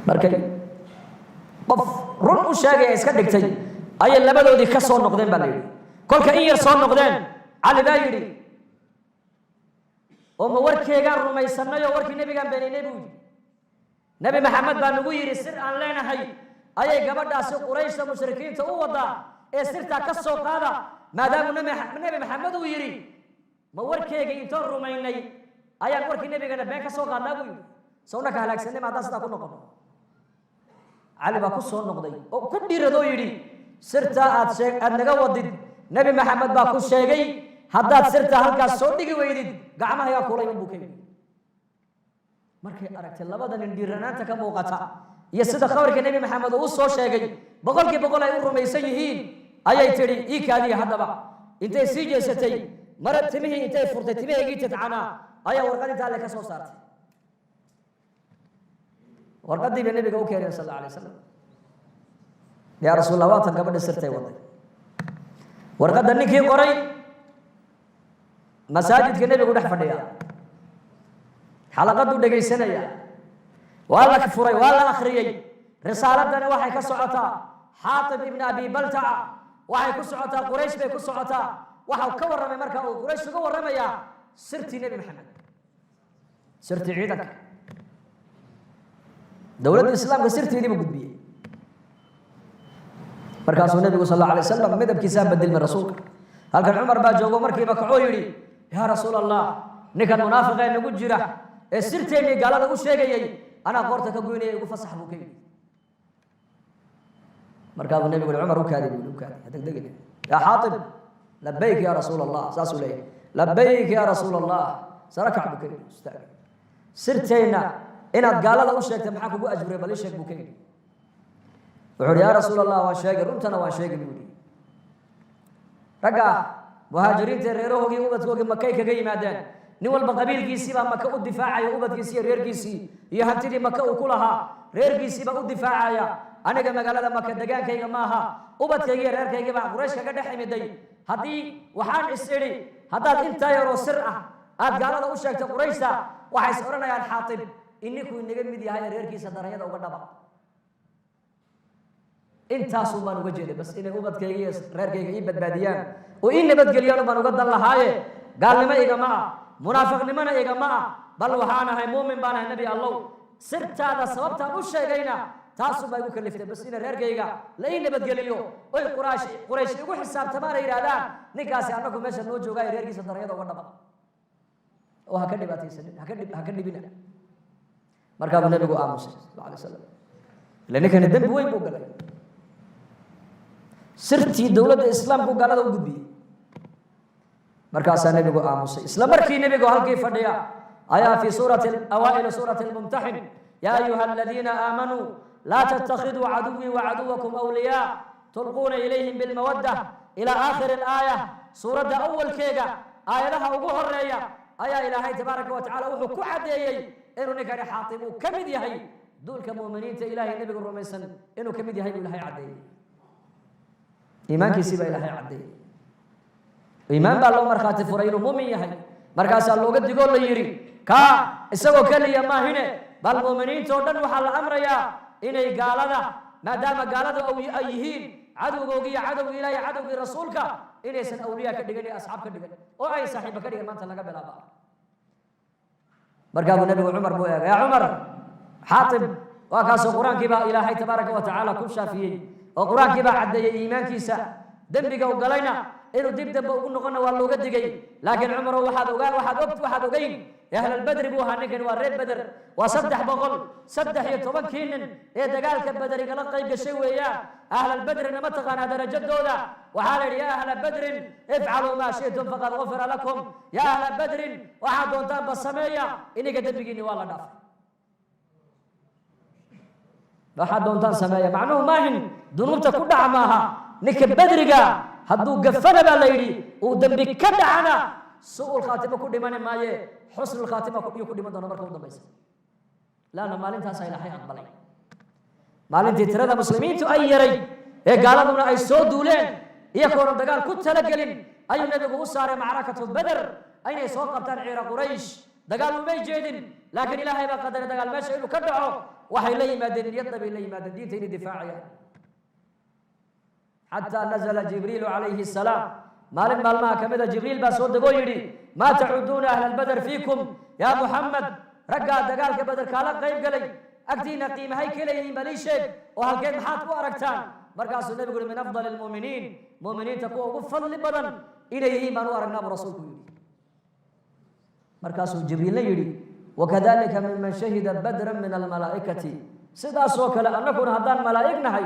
markay qof run u sheegaya iska dhigtay ayay labadoodii ka soo noqdeen baa la yidhi kolka in yar soo noqdeen cali baa yidhi oo ma warkeegaan rumaysanay oo warkii nebigaan beenaynay buu yidhi nebi maxamed baa nagu yidhi sir aan leenahay ayay gabadhaasi qurayshta mushrikiinta u wadaa ee sirtaa ka soo qaada maadaamuu nebi maxamed uu yidhi ma warkeega intoon rumaynay ayaan warkii nebigana been ka soo qaadnaa buu yidhi sawna ka halaagsanay ma haddaan sidaa ku noqono cali baa ku soo noqday oo ku dhiiradoo yidhi sirtaa aad naga wadid nebi maxamed baa ku sheegay haddaad sirtaa halkaas soo dhigi weydid gacmahayaa kulayman buu ka yidhi markay aragtay labada nin dhiiranaanta ka muuqata iyo sida khabarka nebi maxamed uu soo sheegay boqolkii boqol ay u rumaysan yihiin ayay tidhi ii kaadiya haddaba intay sii jeesatay mara timihii intay furtay timahaygii tidcanaa ayaa warqad intaa alle ka soo saartay warqadii bay nabiga u keeneen sal alla alay wasalam yaa rasuul allah waatan gabadha sirtay waday warqadda ninkii qoray masaajidka nebigu dhex fadhiya xalaqaduu dhegaysanaya waa la furay waa la akhriyey risaaladani waxay ka socotaa xaatib ibn abi baltaca waxay ku socotaa quraysh bay ku socotaa waxau ka warramay marka uu quraysh uga warramayaa sirtii nebi maxamed sirtii ciidanka dowladda islaamka sirteediiba gudbiyey markaasuu nebigu sal alla alay wasalam midabkiisaa bedelmay rasuulka halkan cumar baa joogo markiiba kacoo yidhi yaa rasuul allah ninkan munaafiqee nagu jira ee sirteennii gaalada u sheegayay anaa qoorta ka goynaya igu fasax buu ka yidhi markaabuu nebigu cumar u kaadi buu u kaadi degdegin yaa xaatib labayk yaa rasuul allah saasuu leeyahay labayk yaa rasuul allah sarakac buu ka yidhi istaag sirteenna inaad gaalada u sheegtay maxaa kugu ajburay bal ii sheeg buu ka yidhi wuxuu yidhi yaa rasuul allah waan sheegay runtana waan sheegay buu yidhi ragga muhaajiriinta reerahoogii ubadkoogii makay kaga yimaadeen nin walba qabiilkiisii baa maka u difaacaya ubadkiisii iyo reerkiisii iyo hantidii maka uu ku lahaa reerkiisii baa u difaacaya aniga magaalada maka degaankayga maaha ubadkaygi iyo reerkaygii baa quraysh kaga dhex imiday haddii waxaan is idhi haddaad intaa yaroo sir ah aad gaalada u sheegtay qurayshta waxay is odhanayaan xaatib ininkuu inaga mid yahay reerkiisa daranyada uga dhaba intaasuu baan uga jeeday bas inay ubadkayga iyo reerkayga ii badbaadiyaan oo ii nabadgeliyaan baan uga dan lahaaye gaalnimo igama ah munaafiqnimona igama ah bal waxaan ahay muumin baan ahay nebi allow sirtaada sababtaan u sheegayna تاسو ما يقول كلفته بس إن رجعيجا لين بدقليو أي قريش يقول حساب تمام إيرادان نكاسي أنكم ماشى نوجو جاي رجعي سدرية ده ولا بقى وهكذا باتي سنين هكذا بينا مركب النبي قو آموس صلى الله عليه وسلم لأن كان الدم بوين بوجلا سرتي دولة الإسلام قو قال هذا وجودي مركب النبي قو آموس إسلام مركي النبي قو هل كيف فديا آية في سورة الأوائل سورة الممتحن يا أيها الذين آمنوا لا تتخذوا عدوي وعدوكم أولياء تلقون إليهم بالمودة إلى آخر الآية سورة أول كيجا آية لها أبوه الرئية آية إلهي تبارك وتعالى وحكو عديي إنه نكر حاطمو كمد يهي دول كمؤمنين إلهي النبي الرميسن إنه كمد يهي إلهي عديي إيمان كيسيب إلهي عديي إيمان بالله مرخات فرين مؤمن يهي مركز الله قد يقول لي يري كا إسقوا كلي ما هنا بالمؤمنين تودن وحال الأمر يا إني قال هذا ما دام قال هذا أو أيهين عدو جوجي عدو إلهي عدو رسولك إني سن أولياء كدقني أصحاب كدقني أو أي صاحب كدقني ما أنت لقى بلا بقى مركب النبي وعمر بويا يا عمر حاطب وكاس القرآن كبا إلهي تبارك وتعالى كل شافيه القرآن كبا عد إيمان كيسا دنبك وقلينا إنه دب وقلنا قلنا والله قد جاي لكن عمره واحد وقال واحد وقت واحد وقين يا أهل البدر بوها نكن والريب بدر وصدح بقول صدح يتوكين إيه دقال كبدر قال قيب شوي يا أهل البدر إنما تقنا درجة دولا وحال يا أهل بدر افعلوا ما شئتم فقد غفر لكم يا أهل بدر واحد وانتان بالسمية إني قد بقيني والله دافع واحد وانتان سمية معنوه ما هن ذنوبتك كلها معها نك بدرجة هدو قفنا بالليلي ودم كدعنا سوء الخاتمة كل من ماي حسن الخاتمة كل من دون مركب دم بيس لا أنا مالين تاسع إلى حياة بلاي مالين تترى المسلمين تأيري إيه قالوا من أي صوت دولين يكون دجال كنت لقلين أي النبي قصار معركة بدر أين يسوق قبطان عير قريش دجال ما يجيدن لكن إلهي ما قدر دجال ما شيء كدعه وحي لي ما دين يطلب لي ما دين تاني دفاعيا حتى نزل جبريل عليه السلام مالك مالما كمذا جبريل بسود قويري ما تعودون أهل البدر فيكم يا محمد رجع دجال كبدر كالق غيب قلي أكتينا قيمة هاي كلي مليشة وهالكين محاط وأركتان مركز النبي يقول من أفضل المؤمنين مؤمنين تقوى وفضل بدن إليه من وارنا برسولكم مركز جبريل يري وكذلك ممن شهد بدرا من الملائكة سدا سوك لأنكم هذان ملائكنا هاي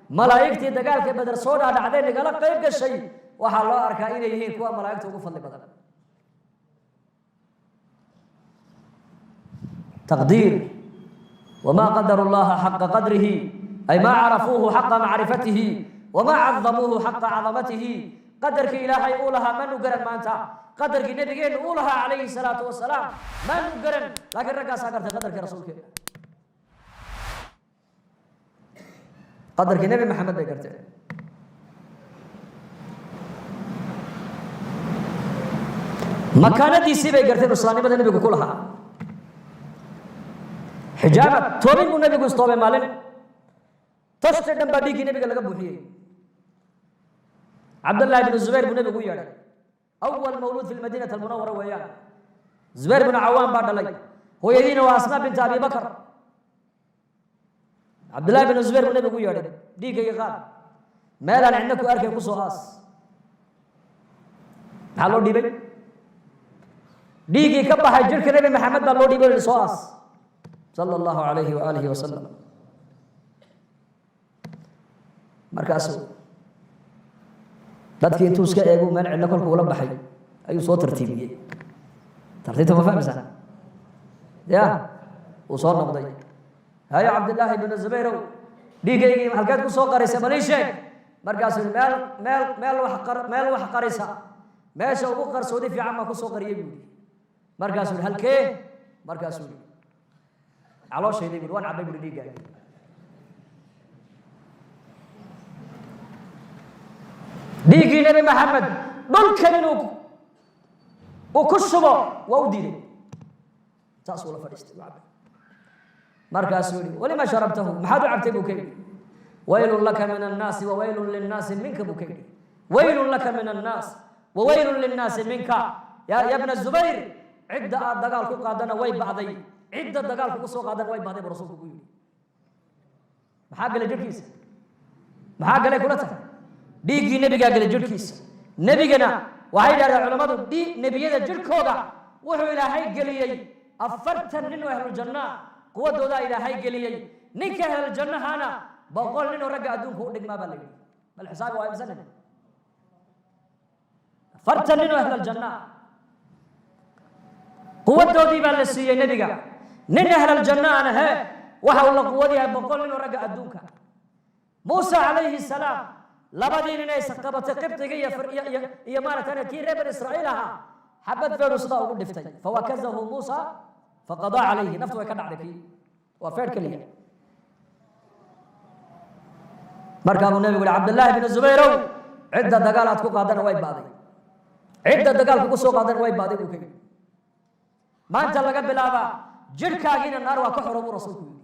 ملائكتي دجال كبدر صودا عدين قالق غيب الشيء وحلا أركا إليه كوا ملائكته وفضل بدن تقدير وما قدر الله حق قدره أي ما عرفوه حق معرفته وما عظموه حق عظمته قدرك إلهي أولها من نقرن ما أنت قدرك نبيين أولها عليه الصلاة والسلام من نقرن لكن رجع ساكرت قدرك رسولك قدرك نبي محمد ذكرته مكانة دي سيبه ذكرته رسولاني بدن نبي كلها حجابة توبين من نبي قص توبين مالن تشتدم بدي كي نبي قال بوحيه عبد الله بن الزبير بن نبي قوي أول مولود في المدينة المنورة وياه زبير بن عوام بعد الله هو يدين وأسماء بنت أبي بكر عبد الله بن الزبير بن نبي قوي دي كي قال ما لان عندك أركي قصواص هالو دي بي دي كي كبه حجر كنبي محمد بالو دي بي الصواص صلى الله عليه وآله وسلم مركاسو dadkii intuu iska eego meel cidla kolka ula baxay ayuu soo tartiibiyey tartiibta ma fahmaysaa ya uu soo noqday hayo cabdillaahi ibn zubayr dhiigaygii halkeed ku soo qaraysa balii sheeg markaasuu meel wax qaraysa meesha ugu qarsoodi fiican ma ku soo qariyay buu markaasuu halkee markaasuu calooshayday buu waan cabay buu dhiigay ديجي نبي محمد دول وكشبه ووديني تأصل فريست مركز سوري ولما شربته ما حد عبت بكي ويل لك من الناس وويل للناس منك بكي ويل لك من الناس وويل للناس منك يا ابن الزبير عدة دقال قادنا وي بعضي عدة دقال سوق قادنا وي بعضي برسولك maxaa galay jirkiisa maxaa galay kula tahay dhiiggii nebigaa galay jirkiisa nebigana waxay yidhahdeen culammadu nebiyada jirkooda wuxuu ilaahay geliyey 40 nin oo ahluljanna quwadoodaa ilaahay geliyey ninka ahluljannahaana 100 nin oo ragga adduunka u dhigmaa baa la yidhi bal xisaabi waa imsa nin 40 nin oo ahluljanna quwadoodii baa la siiyey nebiga nin ahluljanna ana hee waxa uu la quwad yahay 100 nin oo ragga adduunka muusa calayhi salaam labadii nin ay qabatay qibtiga iyo maaragtay kii reer bani israa'iil ahaa xabad feedhu sidaa ugu dhiftay fawakazahu muusa faqadaa calayhi naftu way ka dhacday kii waa feedh keliya markaa buu nebigu yihi cabdillaahi binu zubayrow cidda dagaal aad ku qaadana way baaday cidda dagaalka ku soo qaadana way baaday buu ka yidhi maanta laga bilaabaa jirhkaagiina naar waa ka xoroobu rasuulku yidhi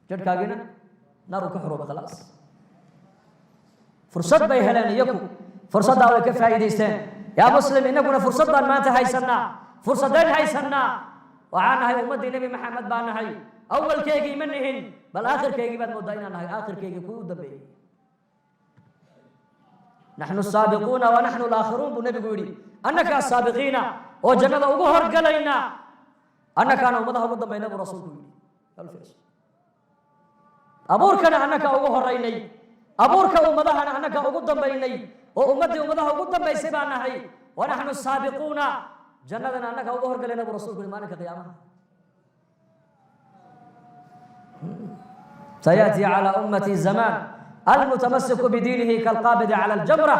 jirhkaagiina naar uu ka xorooba khalaas fursad bay heleen iyagu fursaddaa way ka faa'iidaysteen yaa muslim innaguna fursad baan maanta haysanaa fursadeen haysanaa waxaan nahay ummaddii nebi maxamed baan nahay awalkeygii ma nihin bal aakhirkeygii baad moodaa inaan nahay aakhirkeygii kuwii u dambeeyey naxnu saabiquuna wa naxnu laakhiruun buu nebigu yidhi annakaa saabiqiina oo jannada ugu horgalayna annakaana ummadaha ugu dambayna buu rasuulku yidhi abuurkana annakaa ugu horaynay abuurka ummadahana annakaa ugu dambaynay oo ummaddii ummadaha ugu dambaysay baan nahay wa naxnu saabiquuna jannadana annakaa ugu horgalayna buu rasuulku yidhi maalinka qiyaamaha سيأتي على أمتي زمان المتمسك بدينه كالقابض على الجمرة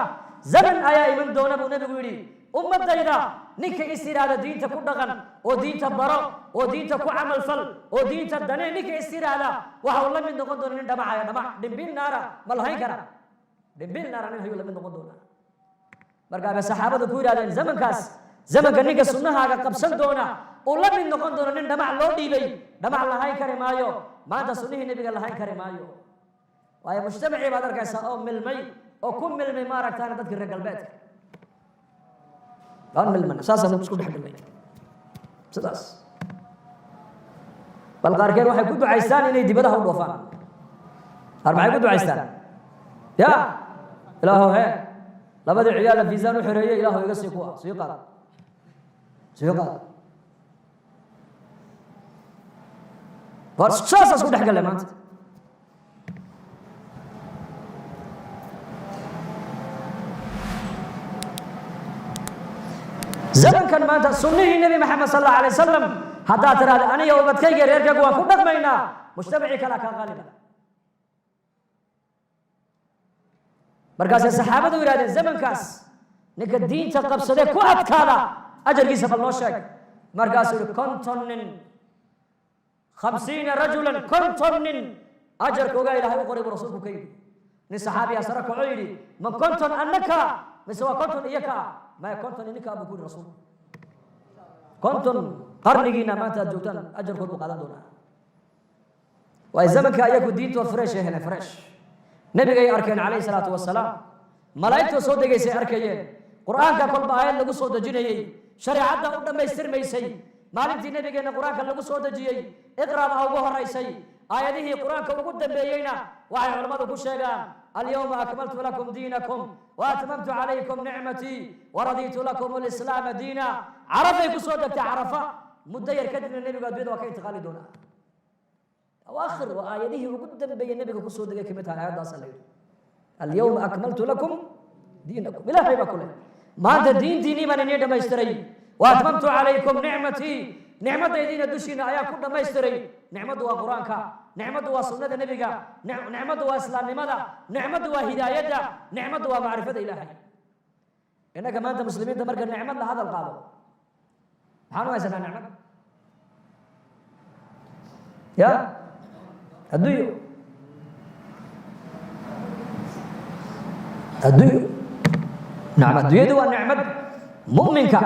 زمن آية من دون أبو نبي يقولي أمة دينا نك استيراد دين تكون دغن ودين تبرأ ودين تكون عمل فل ودين تدني نك استيراد وحول من دون دون دمع يا دمع دمبين نارا ملهي كرا دمبين نارا نهي ولا من دون دون بركة الصحابة كوي على زمن كاس زمن كنيك السنة هذا قبسن دونا ولا من دون دون دمع لو ديبي دمع لهي كرا مايو ما أنت سنيه النبي قال لهي كرا مايو وهي مجتمعي بدر كاس أو ملمي أو كم ملمي ما ركت أنا تذكر رجال بيت قال ملمن أساسا مسكون حق المي سداس بالقار كانوا حيقولوا عيسان إني دي بدها الوفاء أربعة يقولوا عيسان يا إلهه هي لا بدي عيال في زان وحرية إلهه يقصي قوة سيقال بس أساسا مسكون حق المي زمن كان ما سنه النبي محمد صلى الله عليه وسلم حتى ترى أنا يوم بتكير يرجع جوا كنا مينا مجتمعي كلا كان غالبا مركز الصحابة ويراد زمن كاس نك الدين تقب صدق وقت كلا أجر جيسف الله شك مركز كنتن 50 رجلا كنتن أجر كوجا إلى هو قريب رسولك كيف نصحابي أسرك عيري من كنتن أنك مسوا كنتن إياك ما كنتن إنك أبو كل رسول كنتن قرنينا ما تجوتن أجر كل مقالدنا وإذا كان يكون دين توفرش هنا فرش نبي جاي أركان عليه الصلاة والسلام ملاك صوت جاي سأركيه قرآن كقول بآيات لقوا صوت جنيه شريعة قدام ما يصير ما يسي مالك دين نبي جاي قرآن كلقوا صوت جيه اقرأ أو بهر يسي آياته قرآن كقدام بيجينا وعي علماء كشجان اليوم أكملت لكم دينكم وأتممت عليكم نعمتي ورضيت لكم الإسلام دينا عرفة كسودك عرفة مدير كدن النبي قد بيد وكيت خالدنا أواخر وآياته وقدم بين النبي كسودك كمتها الآيات أصلا اليوم أكملت لكم دينكم إلى هاي بقوله ما أنت ديني من النيد ما يشتري وأتممت عليكم نعمتي نعمة دين الدشين آيات كنا ما يشتري نعمة وقرآنك نعمة وسنة النبي نعمة وإسلام لماذا نعمة وهداية نعمة ومعرفة إلهي إنك ما أنت مسلمين تمرك النعمة لهذا القادر حانوا يسمى نعمة يا الديو نعم الديو دي والنعمة مؤمنك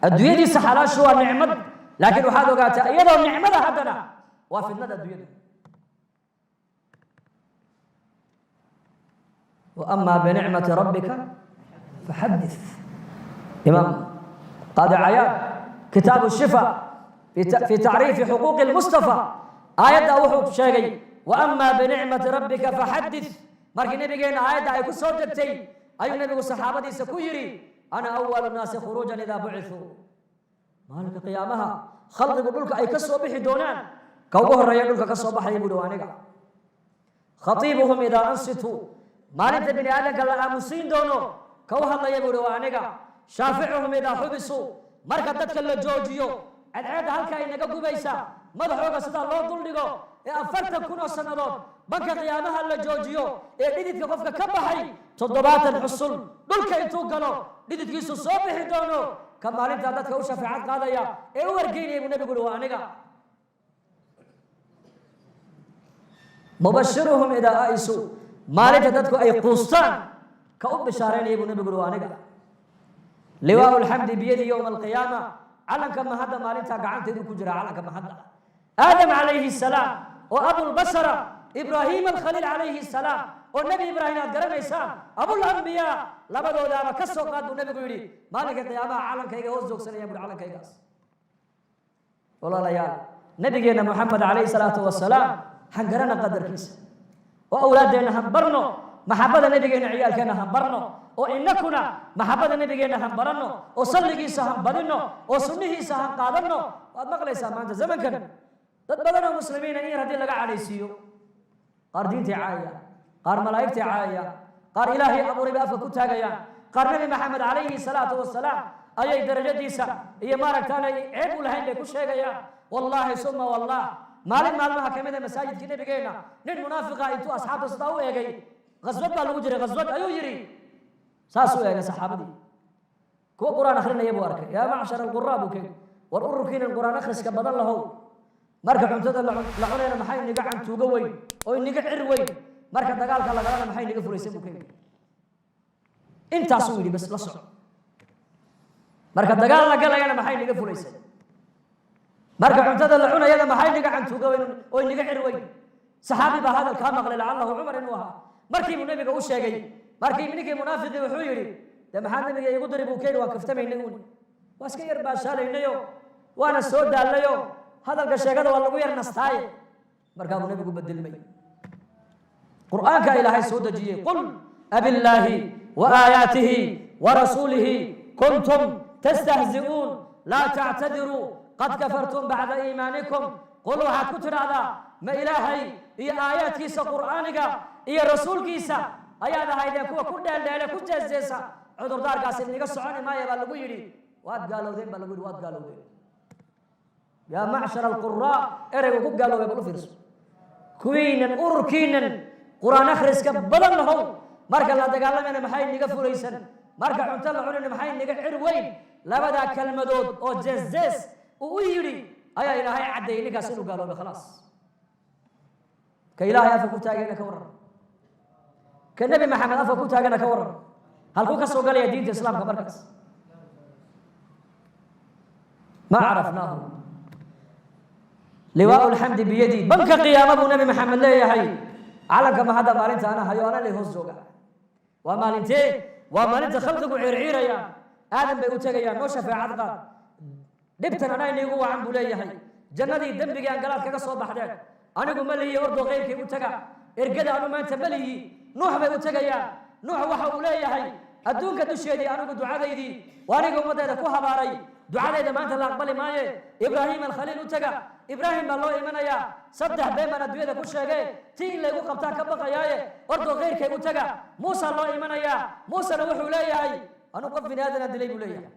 الديو دي سحلاش هو النعمة لكن وحاده قالت أيضا النعمة هدنا وفي الندى الديو وأما بنعمة ربك فحدث إمام قاضي عياض كتاب الشفاء في تعريف حقوق المصطفى آية أوحب شيء وأما بنعمة ربك فحدث markii nabigeena aayadda ay ku soo degtay ayuu nabigu saxaabadiisa ku yiri ana awwalu naasi khurujan idha bu'ithu maalinka qiyaamaha khalqigu dhulka ay ka soo bixi doonaan ka ugu horeeya dhulka ka soo baxay buu aniga khatibuhum idha ansitu maalinta bini aadamka la aamusiin doono ka u hadlaya buu aniga shaaficuhum idha hubisu marka dadka la joojiyo cadceedda halka ay naga gubaysa madaxooga sida loo duldhigo ee 40,000 sanadood banka qiyaamaha la joojiyo ee dhididka qofka ka baxay 70 xusul dhulka intuu galo dhididkiisu soo bixi doono ka maalinta dadka u shafaacad qaadaya ee u wargeynaya buu nabigu waa aniga mubashiruhum idha aisu maalinta dadku ay quustaan ka u bishaareynaya buu nabigu waa aniga liwaa'ul hamdi biyadi yawm al-qiyamah calanka mahadda maalinta gacanteedu ku jira calanka mahadda aadam calayhi salaam oo abul basara ibraahim al-khaliil calayhi salaam oo nabi ibraahim aad garanaysaan abul anbiya labadoodaaba ka soo qaad buu nabigu yidhi maalinka qiyaamaha calankayga hoos joogsanaya buu calankaygaas walaalayaal nabigeena maxamed calayhi salaatu wasalaam han garana qadarkiisa oo awlaadeenna han barno maxabada nabigeena ciyaalkeena han barno oo innakuna maxabada nabigeena han baranno oo salligiisa han badinno oo sunnihiisa han qaadanno waad maqlaysaa maanta zamankan dad badan oo muslimiina in yar haddii laga cadhaysiiyo qaar diintii caayaya qaar malaa'igtii caayaya qaar ilaahay abuuray ba afka ku taagayaan qaar nabi maxamed calayhi salaatu wasalaam ayay darajadiisa iyo maaragtaanay ceeb u lahayn bay ku sheegayaan wallaahi suma wallah maalin maalmaha ka mid a masaajidkii nabigeena nin munaafiqa intuu asxaabta sidaa u eegay qaswad baa lagu jiray qaswad ayuu yidhi saasuu eegay saxaabadii kuwa qur-aan akhrinaya buu arkay yaa macshar alquraa buu keen war ururkiinan qur-aan akhriska badan lahow marka cuntada la cunayna maxay niga cantuuga weyn oo niga cir weyn marka dagaalka la galana maxay niga furaysan buu keen intaasuu yidhi bas la soco marka dagaal la galayana maxay niga furaysan marka cuntada la cunayana maxay niga cantuuga weyn oo niga cir weyn saxaabi baa hadalkaa maqlay lacallahu cumar inuu ahaa markii buu nabiga u sheegay markii ninkii munaafiqii wuxuu yidhi dee maxaad nabiga igu diri buu keeni waan kaftamaynay uuni waa iska yar baashaalaynayo waana soo daallayo hadalka sheegada waa lagu yar nastaaye markaa buu nabigu bedelmay qur'aanka ilaahay soo dejiyey qul abillaahi wa aayaatihi wa rasuulihi kuntum tastahzi'uun laa tactadiruu qad kafartum bacda iimaanikum qul waxaad ku tidhaahdaa ma ilaahay iyo aayaadkiisa qur'aaniga iyo rasuulkiisa ayaad ahaydeen kuwa ku dheeldheele ku jeesjeesa cudurdaarkaasi niga soconi maaya baa lagu yidhi waad gaalowdeen baa lagu yidhi waad gaalowdeen yaa macshar alquraa ereygu ku gaaloobay bal u fiirso kuwiinan ururkiinan qur-aan akhriska badan lahow marka la dagaalamayna maxay niga fulaysan marka cunto la cunayna maxay niga cir weyn labadaa kelmadood oo jeesjees uu u yidhi ayaa ilaahay caddeeyey ninkaas inuu gaaloobay khalaas ka ilaahay afka ku taagayna ka warran ka nebi maxamed afka ku taagana ka warran halkuu ka soo galaya diinta islaamka markaas ma carafnaahu liwaa'u lxamdi biyadii banka qiyaama buu nabi maxamed leeyahay calanka mahadda maalinta ana hayo ana lay hoos jooga waa maalintee waa maalinta khalqigu ciirciiraya aadan bay u tegayaan noo shafeecad qaad dhibtan anaa iniigu wacan buu leeyahay jannadii dembigii aan galaad kaga soo baxdeen anigu ma lihi ordoo qeybkay u taga ergada anu maanta ma lihi nuux bay u tegayaan nuux waxa uu leeyahay adduunka dusheedii anigu ducadaydii waa aniga ummaddeeda ku habaaray ducadayda maanta la aqbali maaye ibraahim alkhaliil u taga ibraahim baa loo imanayaa 3 been baan adduunyada ku sheegay tii in laygu qabtaa ka baqayaaye ordoo keyrkay u taga muusa loo imanayaa muusena wuxuu leeyahay anu qof bini aadana dilay buu leeyahay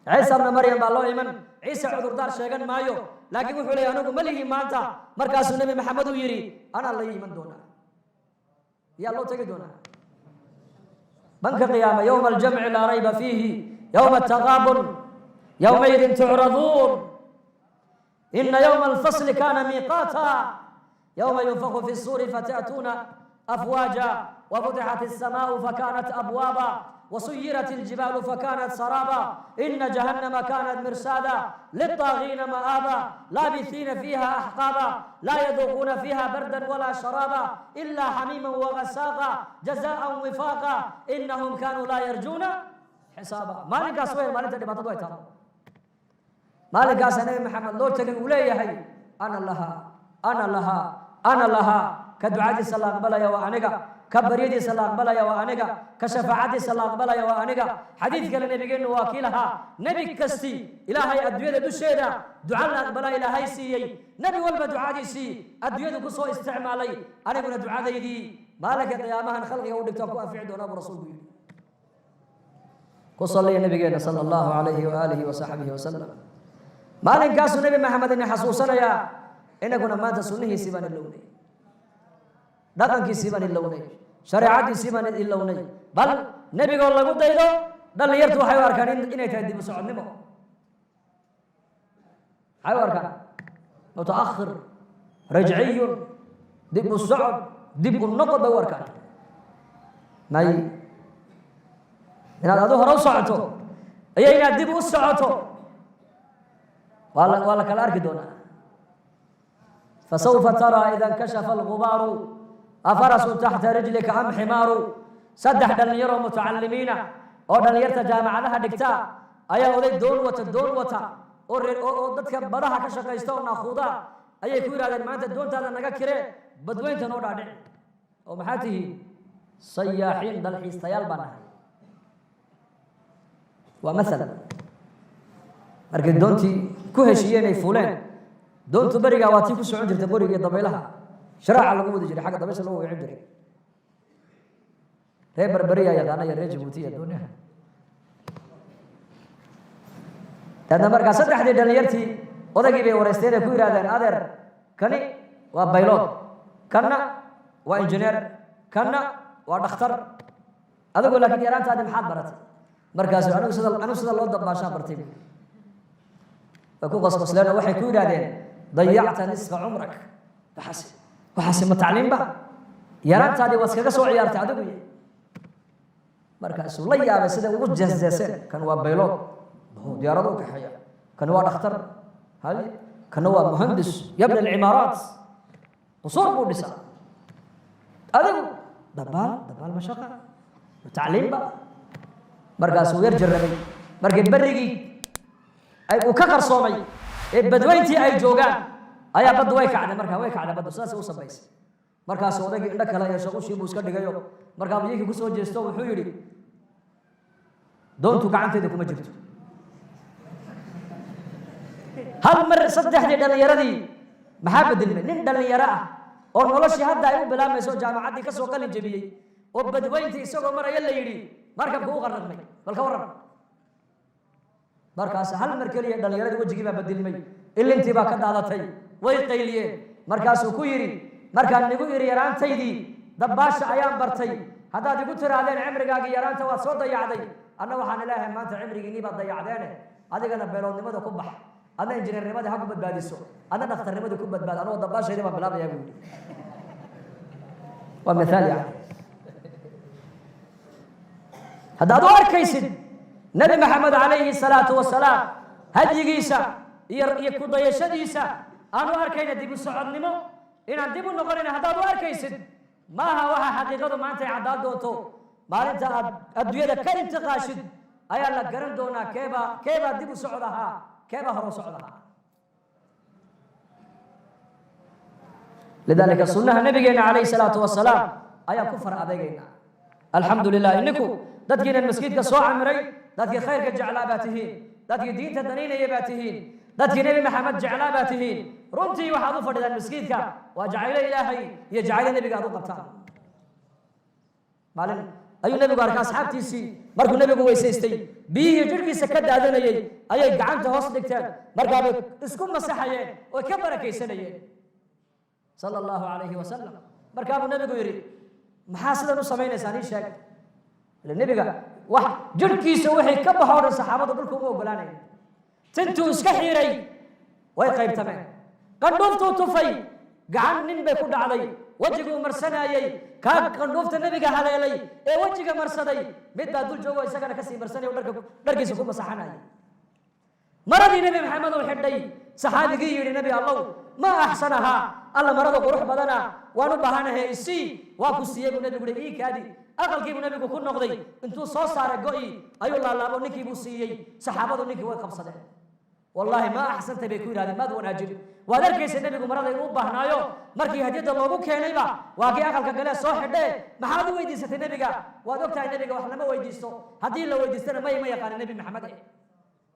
ciisa ibna maryam baa loo iman ciise cudurdaar sheegan maayo laakiin wuxuu leeyahay anigu ma lihi maanta markaasuu nebi maxamed uu yidhi anaa la iman doonaa yaa loo tegi doonaa banka qiyaama yowma aljamci laa rayba fiihi yowma ataqaabun yowmaidin tucraduun ina yowma alfasli kana miiqaata yowma yunfaku fi الsuuri fata'tuuna afwaaja wafutixat الsamaau fakanat abwaaba وسيرت الجبال فكانت سرابا إن جهنم كانت مرصادا للطاغين مآبا لابثين فيها أحقابا لا يذوقون فيها بردا ولا شرابا إلا حميما وغساقا جزاء وفاقا إنهم كانوا لا يرجون حسابا مالك أسوي مالك تدي بطلوا يتابع مالك أسنى محمد لو تقول وليه أنا لها أنا لها كدعاء صلى أقبل يا وأنيقا كبريدي صلى أقبل يا وأنيقا كشفاعتي صلى أقبل يا وأنيقا حديث قال النبي قال وكيلها نبي كستي إلهي أدوية دوشيدا دعاء أقبل إلهي سي نبي والب دعاء سي أدوية قصو استعمالي أنا قلنا دعاء دي مالك قيامها خلقي ودك تقوى في عدونا برسول وصلى النبي صلى الله عليه وآله وصحبه وسلم مالك قاسوا نبي محمد إن حصوصنا يا إن كنا ما تسنه سبان اللوني دقن كي سبان اللوني شريعة سبان اللوني بل نبي قال الله قد إذا دل يرتو حيوار كان إن يتهدي بسعود نمو حيوار كان متأخر رجعي دب الصعد دب النقد دور كان ناي إن هذا ظهر وصعته أي إن دب وصعته ولا كالأرك دونا فسوف ترى إذا انكشف الغبار أفرس تحت رجلك أم حمار سدح دلنيرو متعلمين أو دلنيرتا جامعة لها دكتا أيا أولي دون وتا أو دتك بدها كشقيستو ناخودا أيا كويرا دل ما أنت دون تادا نغا كيري بدوين تنودا دي أو محاته سياحين دل حيستيال بنا ومثلا أركد دونتي كوهشيين فولين دونتو بريغا واتي كو سocon jirtay bariga dabeelaha sharaaca lagu wada jiray xagga dabeesha loo wicin jiray reer barbariya yaqaana reer Djibouti dunya dadna marka saddexdii dhalinyartii odagii bay wareysteen ku yiraahdeen adeer kani waa baylot kana waa engineer kana waa dhakhtar adigu laakiin yaraantaadi maxaad baratay markaas anigu sida loo dabaashaa bartay ku qasqasleena waxay ku yiraahdeen ضيعت نصف عمرك وحاسب تعليم بقى يا رانت هذه واسكا سو عيارتي ادغ markaas la yaabay sida ugu jazzasan kan waa baylot diyaarado ka xaya kan waa dhakhtar hal kan waa muhandis yabna al-imarat qusur buu dhisa adigu dabal mashaqa تعليم baqى markaas uu yar jarrabay markii barigi ay uu ka qarsoomay badweyntii ay joogaan ayaa bad way kacday markaa way kacday bad saas uu sameeyay markaas odagii indha kale yeesho u shiibu iska dhigayo markaa biyihii ku soo jeesto wuxuu yiri doontu gacanteeda kuma jirto hal mar saddexdii dhalinyaradii maxaa beddelmay nin dhalinyaro ah oo noloshii hadda ay u bilaamayso jaamacaddii ka soo qalin jabiyey oo badweyntii isagoo maraya la yiri markabku u qarnaqmay bal ka warran markaas hal mar kaliya dhalinyarada wajigiiba beddelmay ilintii baa ka daadatay way qayliyeen markaas uu ku yiri markaan nigu yiri yaraantaydii dabaasha ayaan bartay hadaad igu tiraadeen cimrigaaga yaraanta waa soo dayacday anna waxaan ilaahay maanta cimrigiini baa dayacdeene adigana beeloodnimada ku bax adna injineernimada ha ku badbaadiso adna dhakhtarnimada ku badbaad anoo dabaashayda baan bilaabaya buu yiri waa mithaal yani haddaad u arkaysid nabi maxamed calayhi salaatu wasalaam hadyigiisa iyo ku dayashadiisa aanu arkayna dib u socodnimo inaan dib u noqonayna haddaad u arkaysid maaha waxa xaqiiqadu maanta ay caddaan doonto maalinta aad adduunyada ka intiqaashid ayaa la garan doonaa keebaa dib u socod ahaa keebaa hore u socod ahaa lidaalika sunnaha nabigeena calayhi salaatu wasalaam ayaan ku fara adeegaynaa alxamdu lilah ininku dadkiinan masjidka soo camiray dadkii khayrka jeclaa baa tihiin dadkii diinta danaynaya baa tihiin dadkii nebi maxamed jeclaa baa tihiin runtii waxaad u fadhidaan masjidka waa jacaylo ilaahay iyo jacaylo nebiga aad u qabtaan maalin ayuu nebigu arkay asxaabtiisii markuu nebigu weysaystay biyihii jirhkiisa ka daadanayey ayay gacanta hoos dhigteen markaabay isku masaxayeen oo ka barakaysanayeen sala allahu calayhi wasalam markaabuu nebigu yidhi maxaa sidan u samaynaysaa ii sheeg nebiga wax jirhkiisa wixii ka baxoo dhan saxaabadu dhulka uma ogolaanaya tintuu iska xiiray way qaybtameen qandhuuftuu tufay gacan nin bay ku dhacday wejiguu marsanayey kaa qandhuufta nebiga haleelay ee wejiga marsaday mid baa dul joogo isagana kasii marsanay oo dharkiisa ku masaxanayay maradii nebi maxamed uu xidhay saxaabigii yidhi nebi allow ma axsanahaa alla marada qurux badana waan u baahanahay isii waa ku siiyey buu nebigu yidhi ii kaadi aqalkii buu nebigu ku noqday intuu soo saaray go'i ayuu laalaabo ninkii buu siiyey saxaabadu ninkii way qabsadeen والله ما أحسنت بيكون هذا ما دون أجل وذلك النبي مرض يوبه نايو مركي هدية الله كينيبا واقي أقل كجلس صاحب ده ما حد ويديس النبي جا ودكتور النبي جا وحنا ما ويديسه هدي لو ويديسنا ما يقال النبي محمد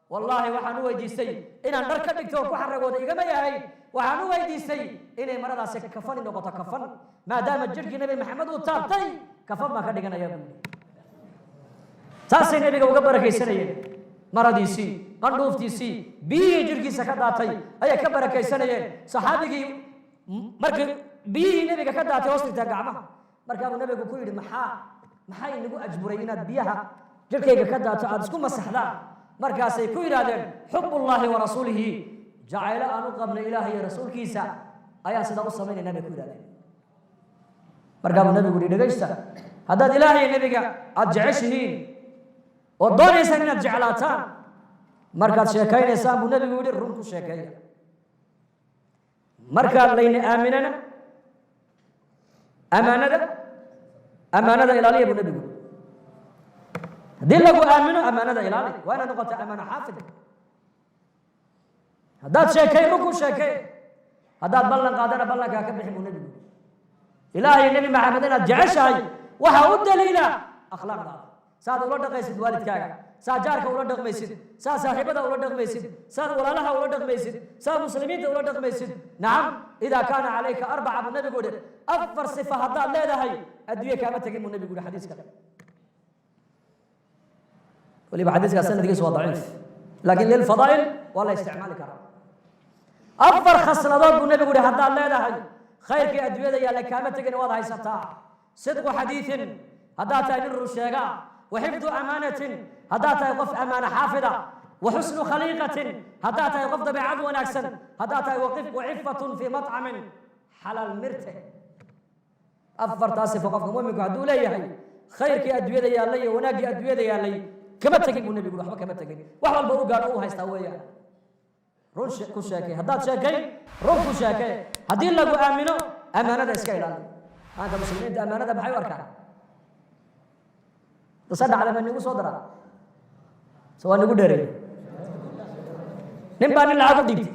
والله وحنا ويديسي إن نركب دكتور كحر جوده يجمع ياهي وحنا ويديسي إن مرض سك كفن نقطة كفن ما دام الجرج النبي محمد وطابتي كفن ما كان يجنا يا تاسي النبي جا وقبرك يسنيه مرضيسي قندوفتيسي بيجرجي سكداتي أي كبرك يسنيه صحابي مرك نبي كداتي وصلت جامعة مركب النبي كويد محا إنه أجبرينا بيها جرجي كداتي أدسكم مسحلا مركب سيكويد هذا حب الله ورسوله جعل أن قبل إلهي رسول كيسا أيا سيدا الصمين النبي كويد هذا مركب النبي كويد دقيستا هذا إلهي النبي أجعشهين والدنيا سنين الجعلاتان مركز شيكين إنسان النبي يقول الرمك شيكين مركز لين آمننا أمانة إلهية النبي يقول دين لقوا آمنوا أمانة إلهية وأنا نقطة أمانة حافظ هذا شيكين رمك شيكين هذا بلن قادنا بلن كاكبهم النبي يقول إلهي النبي محمدنا جعشها وحاود دليلا أخلاق هذا ساد ولا دقيسد والد كاغا ساد جارك ولا دقميسد ساد صاحبته ولا دقميسد ساد ولالها ولا دقميسد ساد مسلمين ولا دقميسد نعم اذا كان عليك اربعه من النبي يقول افر صفه هذا لهي ادويه كما تجي من النبي يقول حديث كذا ولي بحديث كان دقيس ضعيف لكن للفضائل ولا استعمال كرام افر خصلات النبي يقول هذا لهي خيرك ادويه يا كما تجي وضع ستا صدق حديث هذا تاجر الشيغا وحفظ أمانة هذا يقف أمانة حافظة وحسن خليقة هذا يقف بعض ونكسن هذا يوقف وعفة في مطعم حلال مرته أفر تاسف وقف مؤمن قعدوا لي هي خير كي أدوية يا لي وناجي أدوية يا لي كما تجيب النبي يقول كما تجيب وحول البرو قالوا هيستوي يعني رنش كشاكي هذا شاكي رن كشاكي هذه اللي آمنوا أمانة إسكايلان أنت مسلمين أمانة بحي وركان تصدق على من يقول صدرا سواء نقول دري نبان العقد دي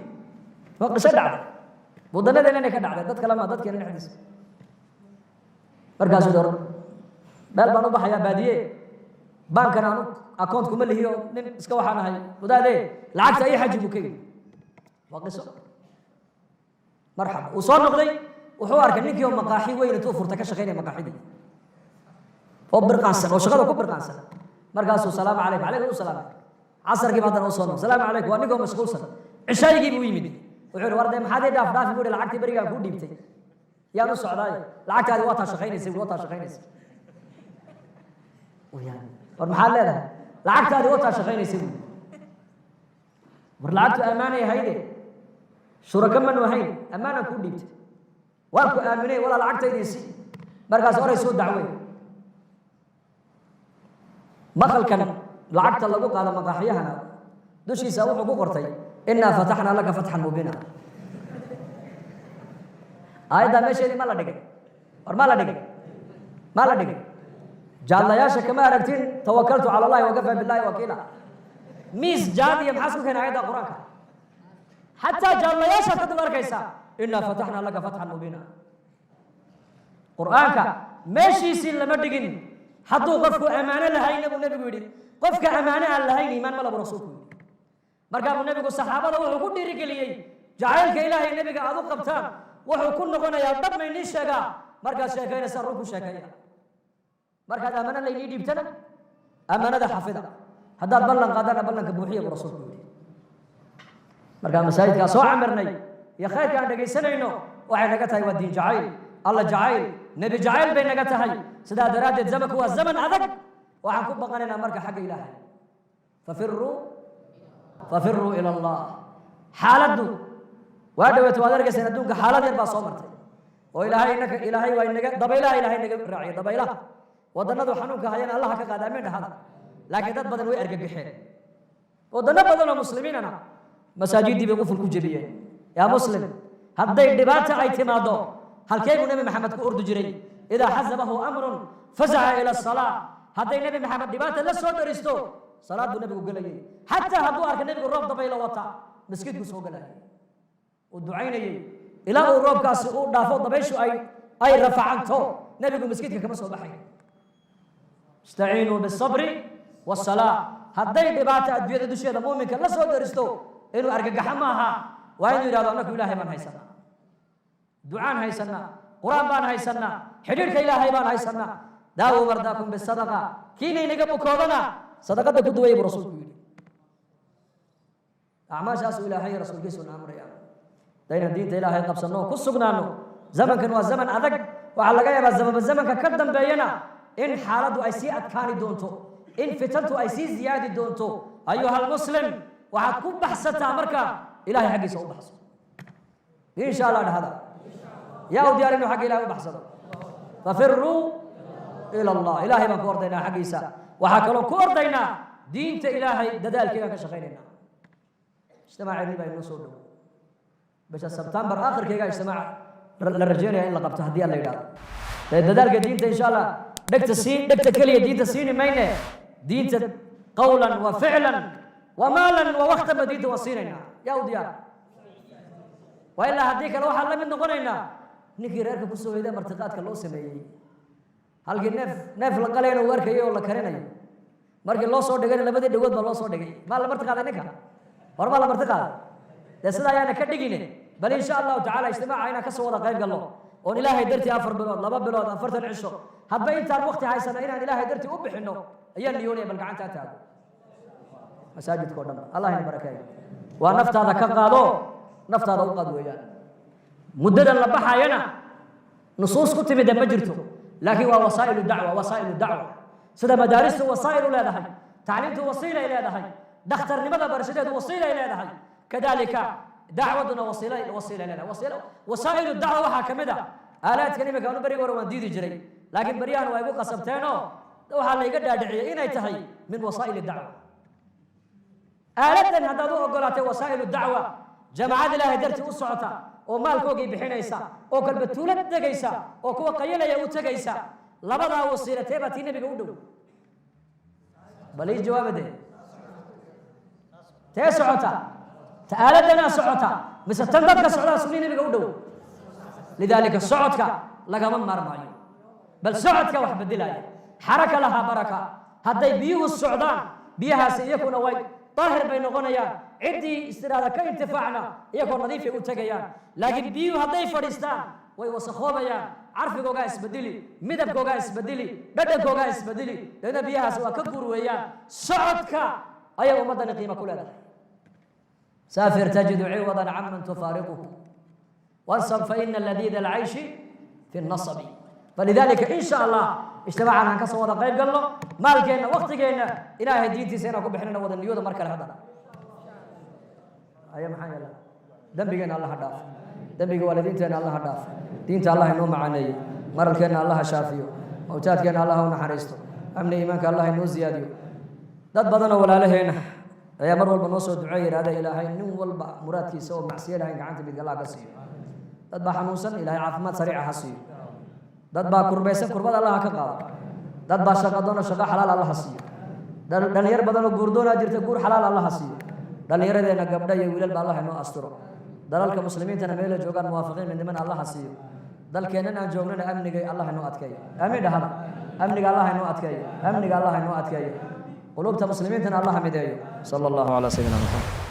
فقصدع بدنا دلنا كذا عدد كلام عدد كنا نحدث مركز دور بل بنو بحياة بادية بانك أنا أكونت كم اللي هي نسكوا حنا هاي وده ده العكس أي حاجة بكين وقصة مرحبا وصار نقضي وحوار كنيك يوم مقاحي وين توفر تكش خير مقاحي دي وبرقانسن وشغله كبرقانسن مركز السلام عليكم عليكم السلام عصر كي بعدنا وصلنا السلام عليكم وانكم مشغول سنه عشاء يجيب ويمد وحور ورده ما حد يدافع يقول لعقتي بريقا كو ديبتي يا نص عداي لعقتي هذه وطا شقينيس وطا شقينيس ويعني والمحل هذا لعقتي هذه وطا شقينيس ورلعقت امانه هيدي شركه من وهين امانه كو ديبتي واركو امني ولا لعقتي ديسي مركز هوري سو دعوه مخل كان لعقت الله قال مقاحيهنا دوشي سوى حقوق قرتي إنا فتحنا لك فتحا مبينا أيضا ماشي ما لا دقي ما لا دقي ما لا دقي جعل يا شك ما ركتين توكلت على الله وكفى بالله وكيلا ميس جادي يمحسك هنا أيضا قرآن حتى جعل يا شك تدمر كيسا إنا فتحنا لك فتحا مبينا قرآنك ماشي سين لما دقين حدو قفك أمانة لهين أبو النبي يقول قفك أمانة لهين إيمان ملا برسولك مركب النبي يقول الصحابة وحو كل رجلي جعلك إلهي النبي قاعد قبطان وحو كل نقول يا رب ما ينيش شجع مركز شاكين سرق شاكين مركز أمانة اللي يجي بتنا أمانة ده حافظة هذا بلن قادنا بلن كبوحية برسولك مركز مساجد كاسوا عمرني يا خير كان دقي سنة إنه وحنا قتها يودين جعيل الله جعيل نبي جعيل بين قتها سدا درجة زمك هو الزمن أذك وعنكم بقنا مركز حق إلهي ففروا إلى الله حالته وهذا يتوادر سندونك حالات يربى صومرت وإلهي إنك إلهي وإنك ضبيلا إلهي إنك راعي ضبيلا ودنا حنوك هينا الله كقاد أمين هذا لكن ده بدل ويرجع بحير ودنا بدل مسلمين أنا مساجد دي بيقول في الكجبية يا مسلم هذا الدبات اعتماده هل كيف النبي محمد كأرد جري إذا حزبه أمر فزع إلى الصلاة هذا النبي محمد دبات لا صوت رستو صلاة النبي قال لي حتى هدو أرك النبي الرب ضبيلا وطا مسجدك سوق له ودعيني إلى أوروبا كاس دافو ضبيشو أي رفعنته نبيكم مسجدك كما سوق بحي استعينوا بالصبر والصلاة هدي دبات أدوية دوشية المؤمن كلا سوق درستو إنه أرجع حماها وين يراد أنك إلهي من هيسنا دعاء هيسنا قرآن بان هيسنا حديث إلهي بان هيسنا داو مرداكم بالصدقة كيني نجمو كودنا صدقة تدوي برسول أعماش أسئلة إلهي رسول جيسون أمر يا دين الدين إلهي قبصناه كسبناه زمن كان وزمن أذق وعلى جاي بالزمن كقدم بينا إن حالته أيسيئت كان دونتو إن فتنته أيسي زيادة دونتو أيها المسلم وعكوب بحثة أمريكا إلهي حقي سوى بحث إن شاء الله هذا يا وديار إنه حق إلهي بحثه ففروا إلى الله إلهي ما كوردينا حقي سا وحكلو كوردينا دينت إلهي ددال كذا كشخيرنا اجتماع الربا النصور بس سبتمبر آخر كذا اجتماع للرجال إلا قبل تهدي الله يدار ددال دينت إن شاء الله دكت كلية دينت السين مينه دينت قولا وفعلا ومالا ووقتا بديت وصينا يا وديار وإلا هديك لو حل من نقولنا نيجي رأيك بسوي إذا مرتقات كلو سمي هل نف لقلنا وورك يو ولا كرنا مرك الله صور دقيقة لبدي دقود بالله صور دقيقة ما لا مرتقات نكها ورما لا مرتقات لسه يعني كدقينه بل إن شاء الله تعالى اجتماع عينا كسر ولا غير الله وإن إلهي درتي أفر بلاد لبا بلاد أفرت العشر هبا أنت الوقت هاي سنة إن إلهي درتي أبح إنه أيان ليوني بالقعان تاتاب مساجد كودنا الله يبارك ونفت هذا كقالو نفت هذا وقد وياه مدد اللبحة ينا نصوص كتب دم مجرته لكن هو وسائل الدعوة سيدا مدارسه وسائل إلى هذا تعليمته وسيلة إلى هذا دختر لماذا برشدته وسيلة إلى هذا كذلك دعوتنا وسيلة إلى وسائل الدعوة حكمدا آلات كلمة كانوا بري ورا ديدي جري لكن بريان ويبقى قسمتينه وحال يقدر داعية إن ينتهي من وسائل الدعوة آلتنا هذا قولات وسائل الدعوة جماعات الله درتي وسعتها ومالكوغي بحنيسا او كلبتولد دغيسا او كو قيليا او تغيسا لبدا وسيلتي باتي نبي ودو بلي جواب ده تسعتا تآلدنا سعتا مستندك سعدا سنين نبي ودو لذلك سعتك لغم مرماي بل سعتك وحب دلاي حركه لها بركه هدي بيو السعدان بيها سيكون وي طاهر بين غنيان عدي استراده كانتفاعنا يكون نظيف وتغيان لكن بيو هدي فريستان way wasakhoobaya carfigooga isbedeli midabkooga isbedeli dhadhankooga isbedeli dadna biyahaas waa ka gurweeyaan socodka ayaa ummadana qiimo ku leedahay saafir tajidu ciwadan amman tufariquhu wansab fa inna alladhidha al'aysh fi an-nasab فلذلك ان شاء الله اجتماعنا ان كسو ودا قيب galno maalkeena waqtigeena ilaahay diintiisa ku bixinana wada niyada markale hadana ayaa maxaa yeelay dambigeena Allah dhaaf dambiga waalidiinteena Allah dhaaf diinta Allah inoo macaaneeyo maralkeena Allah shaafiyo mawtaadkeena Allah u naxariisto amni iimaanka Allah inoo ziyaadiyo dad badan oo walaalaheena ayaa mar walba noo soo duceeyay ilaahay nin walba muraadkiisa oo macsiyada in gacanta mid galaa ka siiyo dad baa xanuunsan ilaahay caafimaad sariic ah siiyo dad baa kurbaysan kurbada Allah ka qaado dad baa shaqo doona shaqo xalaal Allah siiyo dhalinyar badan oo guurdoona jirta guur xalaal Allah siiyo dhalinyaradena gabdha iyo wiilal baa Allah inoo asturo dalalka muslimiintana meel joogan muwaafiqiin min niman Allah siiyo dalkeenana aan joognana amniga Allah inoo adkeeyo amiin dhahada amniga Allah inoo adkeeyo amniga Allah inoo adkeeyo qulubta muslimiintana Allah mideeyo sallallahu alayhi wa sallam